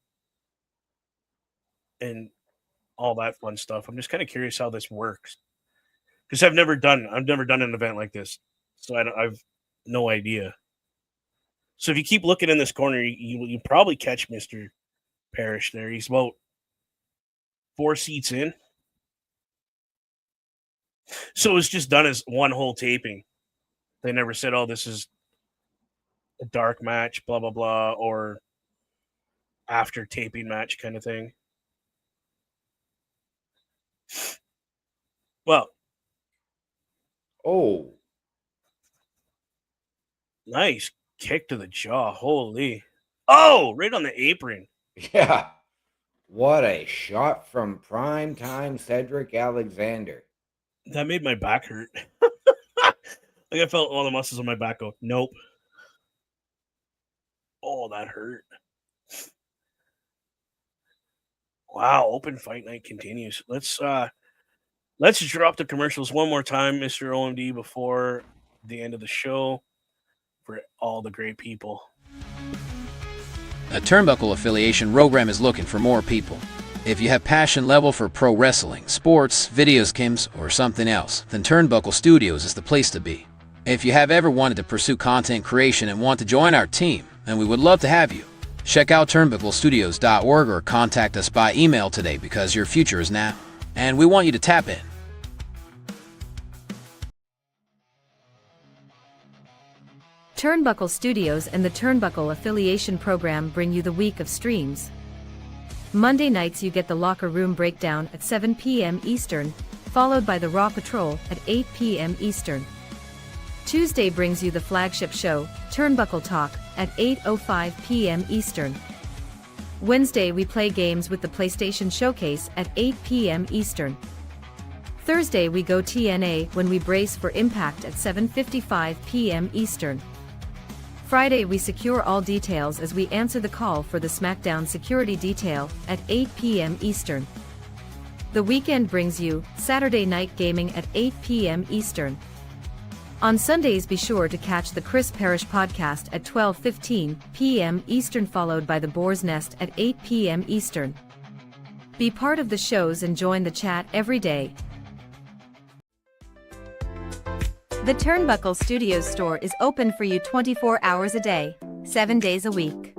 and all that fun stuff? I'm just kind of curious how this works because I've never done an event like this, so I've no idea. So if you keep looking in this corner, you probably catch Mr. Parrish there. He's about 4 seats in. So it was just done as one whole taping. They never said, "Oh, this is a dark match," blah blah blah, or after taping match kind of thing. Well, Oh, nice kick to the jaw. Holy. Oh, right on the apron. yeah. What a shot from primetime Cedric Alexander. That made my back hurt. Like I felt all the muscles on my back go, nope. Oh, that hurt. Wow, open fight night continues. Let's drop the commercials one more time, Mr. OMD, before the end of the show for all the great people. A Turnbuckle affiliation program is looking for more people. If you have passion level for pro wrestling, sports, videos games, or something else, then Turnbuckle Studios is the place to be. If you have ever wanted to pursue content creation and want to join our team, then we would love to have you. Check out turnbucklestudios.org or contact us by email today because your future is now, and we want you to tap in. Turnbuckle Studios and the Turnbuckle Affiliation Program bring you the week of streams. Monday nights you get the Locker Room Breakdown at 7 p.m. Eastern, followed by the Raw Patrol at 8 p.m. Eastern. Tuesday brings you the flagship show, Turnbuckle Talk, at 8:05 p.m. Eastern. Wednesday we play games with the PlayStation Showcase at 8 p.m. Eastern. Thursday we go TNA when we brace for Impact at 7:55 p.m. Eastern. Friday we secure all details as we answer the call for the SmackDown security detail at 8 p.m. Eastern. The weekend brings you Saturday Night Gaming at 8 p.m. Eastern. On Sundays be sure to catch the Chris Parrish podcast at 12:15 p.m. Eastern, followed by the Boar's Nest at 8 p.m. Eastern. Be part of the shows and join the chat every day. The Turnbuckle Studios store is open for you 24 hours a day, 7 days a week.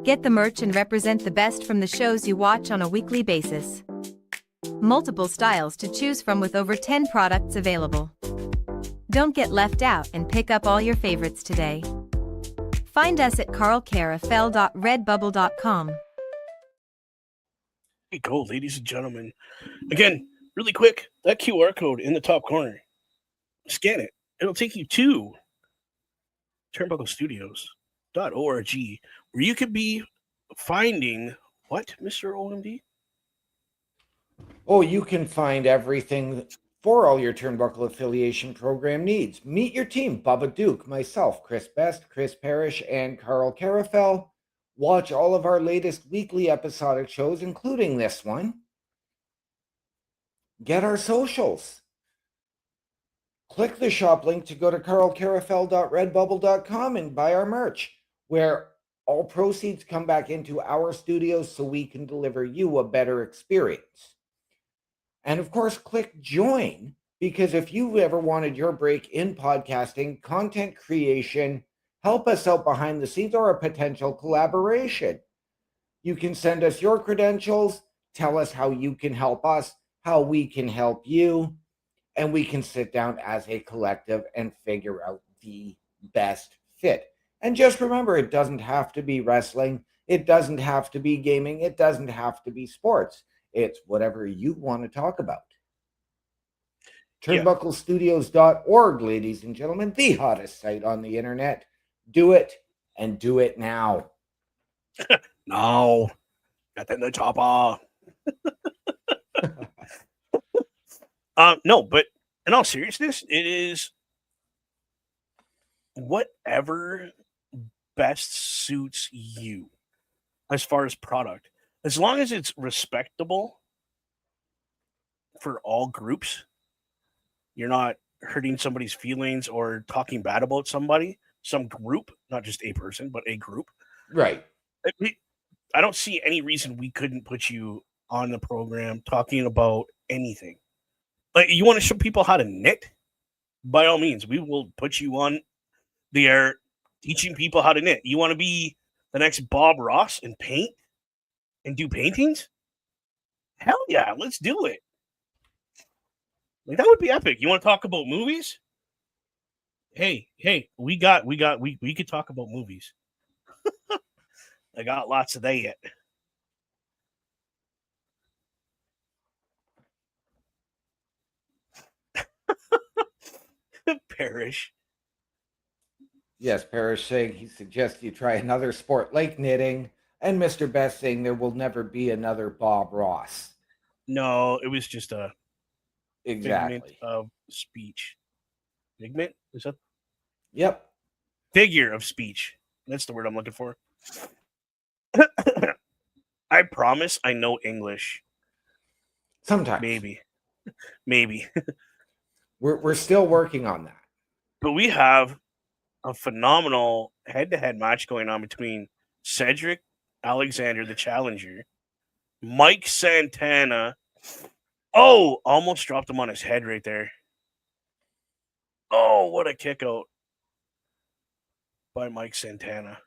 Get the merch and represent the best from the shows you watch on a weekly basis. Multiple styles to choose from with over 10 products available. Don't get left out and pick up all your favorites today. Find us at carlcarafel.redbubble.com. Here you go, ladies and gentlemen. Again, really quick, that QR code in the top corner. Scan it. It'll take you to turnbucklestudios.org, where you could be finding what, Mr. OMD? Oh, you can find everything for all your Turnbuckle affiliation program needs. Meet your team, Bubba Duke, myself, Chris Best, Chris Parrish, and Carl Carafel. Watch all of our latest weekly episodic shows, including this one. Get our socials. Click the shop link to go to carlcarafel.redbubble.com and buy our merch, where all proceeds come back into our studios so we can deliver you a better experience. And of course, click join, Because if you ever wanted your break in podcasting, content creation, help us out behind the scenes, or a potential collaboration, you can send us your credentials, tell us how you can help us, how we can help you, and we can sit down as a collective and figure out the best fit. And just remember, it doesn't have to be wrestling. It doesn't have to be gaming. It doesn't have to be sports. It's whatever you want to talk about. Yeah. Turnbucklestudios.org, ladies and gentlemen, the hottest site on the internet. Do it, and do it now. No. Got that in the chopper. No, but in all seriousness, it is whatever best suits you as far as product. As long as it's respectable for all groups, you're not hurting somebody's feelings or talking bad about somebody, some group, not just a person, but a group. Right. I don't see any reason we couldn't put you on the program talking about anything. Like, you want to show people how to knit? By all means, we will put you on the air teaching people how to knit. You want to be the next Bob Ross and paint and do paintings? Hell yeah, let's do it. Like, that would be epic. You want to talk about movies? Hey, we could talk about movies. I got lots of that yet. Parrish. Yes, Parrish saying he suggests you try another sport like knitting, and Mr. Best saying there will never be another Bob Ross. No, it was just a figment Exactly. of speech. Figment? Is that Yep. figure of speech? That's the word I'm looking for. I promise I know English. Sometimes. Maybe. We're still working on that. But we have a phenomenal head-to-head match going on between Cedric Alexander, the challenger, Mike Santana. Oh, almost dropped him on his head right there. Oh, what a kick out by Mike Santana.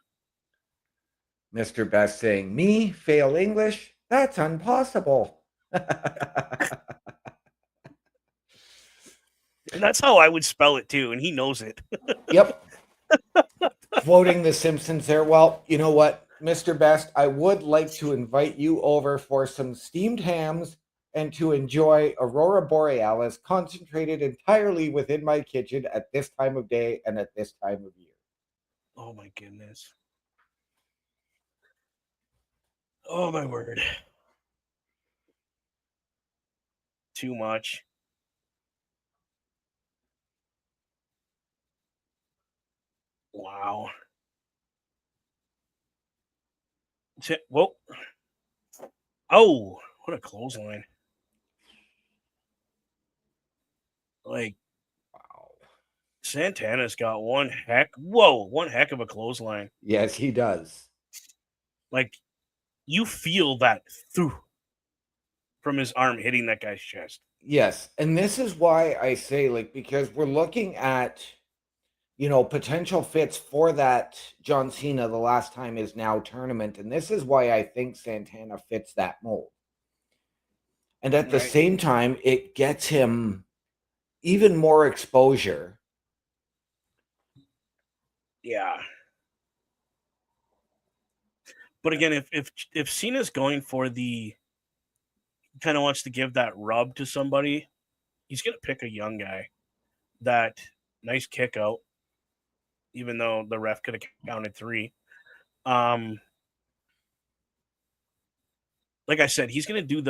Mr. Best saying, me fail English? That's impossible. And that's how I would spell it too, and he knows it. Yep. Quoting The Simpsons there. Well, you know what, Mr. Best, I would like to invite you over for some steamed hams and to enjoy Aurora Borealis concentrated entirely within my kitchen at this time of day and at this time of year. Oh my goodness. Oh my word. Too much. Wow. Whoa. Oh, what a clothesline. Like, Wow. Santana's got one heck of a clothesline. Yes, he does. Like, you feel that through from his arm hitting that guy's chest. Yes. And this is why I say, like, because we're looking at, potential fits for that John Cena the last time is now tournament. And this is why I think Santana fits that mold. And at the Right. same time, it gets him even more exposure. Yeah. But again, if Cena's going for the kind of wants to give that rub to somebody, he's gonna pick a young guy. That nice kick out, even though the ref could have counted 3. Like I said, he's gonna do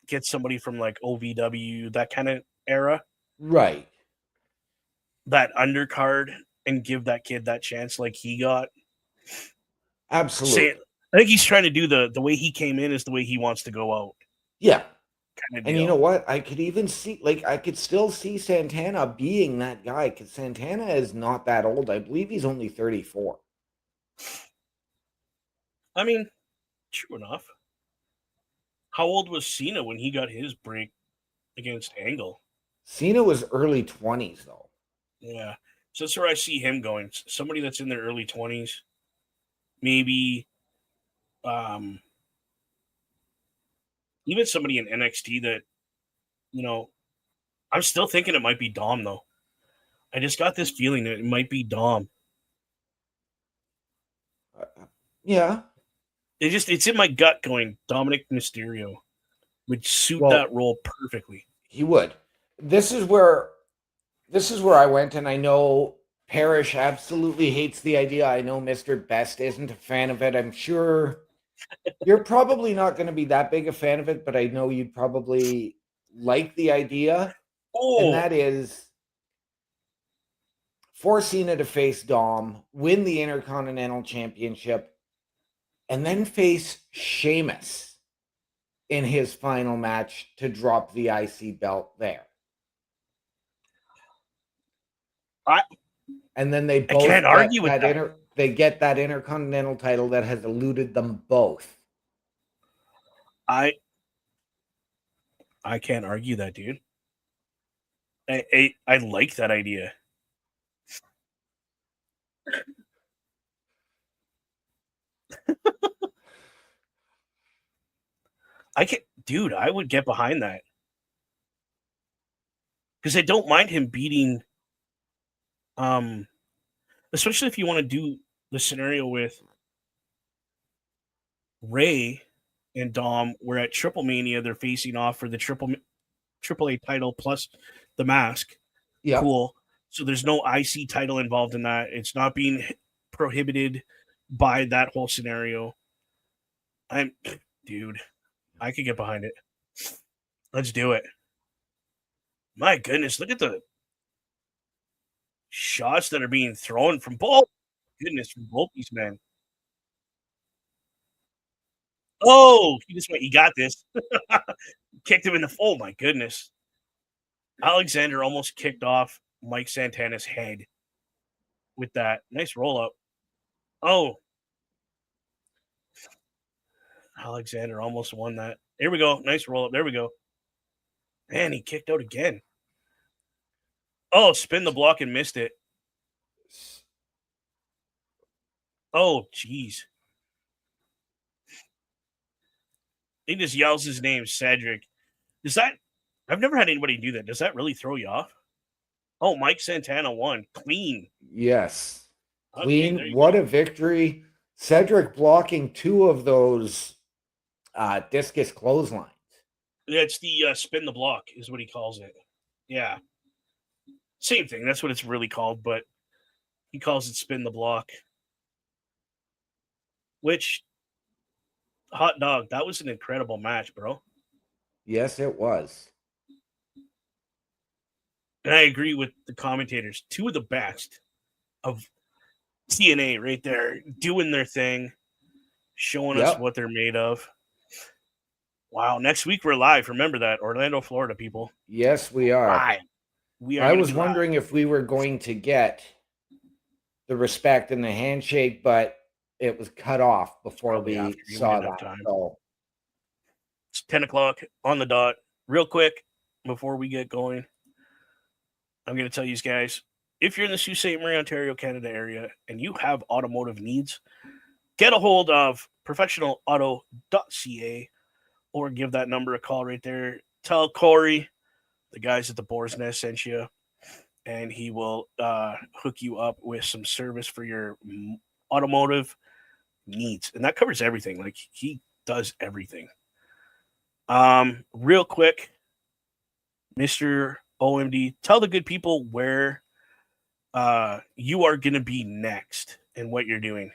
get somebody from like OVW, that kind of era, Right. that undercard, and give that kid that chance like he got. Absolutely. I think he's trying to do the way he came in is the way he wants to go out. Yeah. Kind of And deal. you know what? I could even see, I could still see Santana being that guy because Santana is not that old. I believe he's only 34. I mean, true enough. How old was Cena when he got his break against Angle? Cena was early 20s, though. Yeah. So that's where I see him going. Somebody that's in their early 20s. Maybe even somebody in NXT that, I'm still thinking it might be Dom, though. I just got this feeling that it might be Dom. Yeah. It's in my gut going, Dominic Mysterio would suit that role perfectly. He would. This is where I went, and I know Parrish absolutely hates the idea. I know Mr. Best isn't a fan of it. I'm sure you're probably not going to be that big a fan of it, but I know you'd probably like the idea. And that is for Cena to face Dom, win the Intercontinental Championship, and then face Sheamus in his final match to drop the IC belt there. And then they both can't argue with that. They get that Intercontinental title that has eluded them both. I can't argue that, dude. I like that idea. I would get behind that. Because I don't mind him beating, especially if you want to do the scenario with Ray and Dom, where at Triple Mania they're facing off for the AAA title plus the mask. Yeah. Cool. So there's no IC title involved in that. It's not being prohibited by that whole scenario. Dude, I could get behind it. Let's do it. My goodness, look at the shots that are being thrown from both. Goodness, from both these men. Oh, he just went, he got this. Kicked him in the, oh my goodness. Alexander almost kicked off Mike Santana's head with that. Nice roll up. Oh. Alexander almost won that. Here we go. Nice roll up. There we go. Man, he kicked out again. Oh, spin the block and missed it. Oh, jeez. He just yells his name, Cedric. I've never had anybody do that. Does that really throw you off? Oh, Mike Santana won. Clean. Yes. Clean. Okay, what a victory. Cedric blocking two of those discus clotheslines. Yeah, it's the spin the block is what he calls it. Yeah. Same thing. That's what it's really called, but he calls it spin the block. Which, hot dog, that was an incredible match, bro. Yes, it was. And I agree with the commentators. Two of the best of TNA right there, doing their thing, showing us what they're made of. Wow, next week we're live. Remember that, Orlando, Florida, people. Yes, we are. Live. I was wondering if we were going to get the respect and the handshake, but it was cut off before we saw that. So. It's 10 o'clock on the dot. Real quick, before we get going, I'm going to tell you guys, if you're in the Sault Ste. Marie, Ontario, Canada area, and you have automotive needs, get a hold of professionalauto.ca or give that number a call right there. Tell Corey, the guys at the Boar's Nest sent you, and he will hook you up with some service for your automotive needs. And that covers everything. Like, he does everything. Real quick, Mr. OMD, tell the good people where you are going to be next and what you're doing.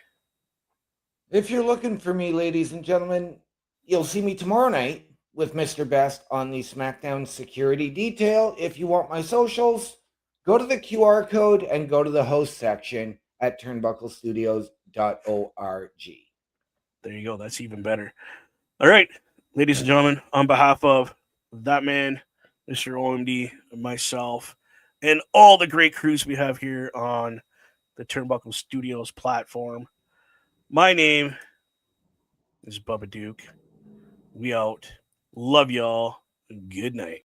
If you're looking for me, ladies and gentlemen, you'll see me tomorrow night with Mr. Best on the SmackDown Security Detail. If you want my socials, go to the QR code and go to the host section at turnbucklestudios.org. There you go. That's even better. All right, ladies and gentlemen, on behalf of that man, Mr. OMD, myself, and all the great crews we have here on the Turnbuckle Studios platform, my name is Bubba Duke. We out. Love y'all. Good night.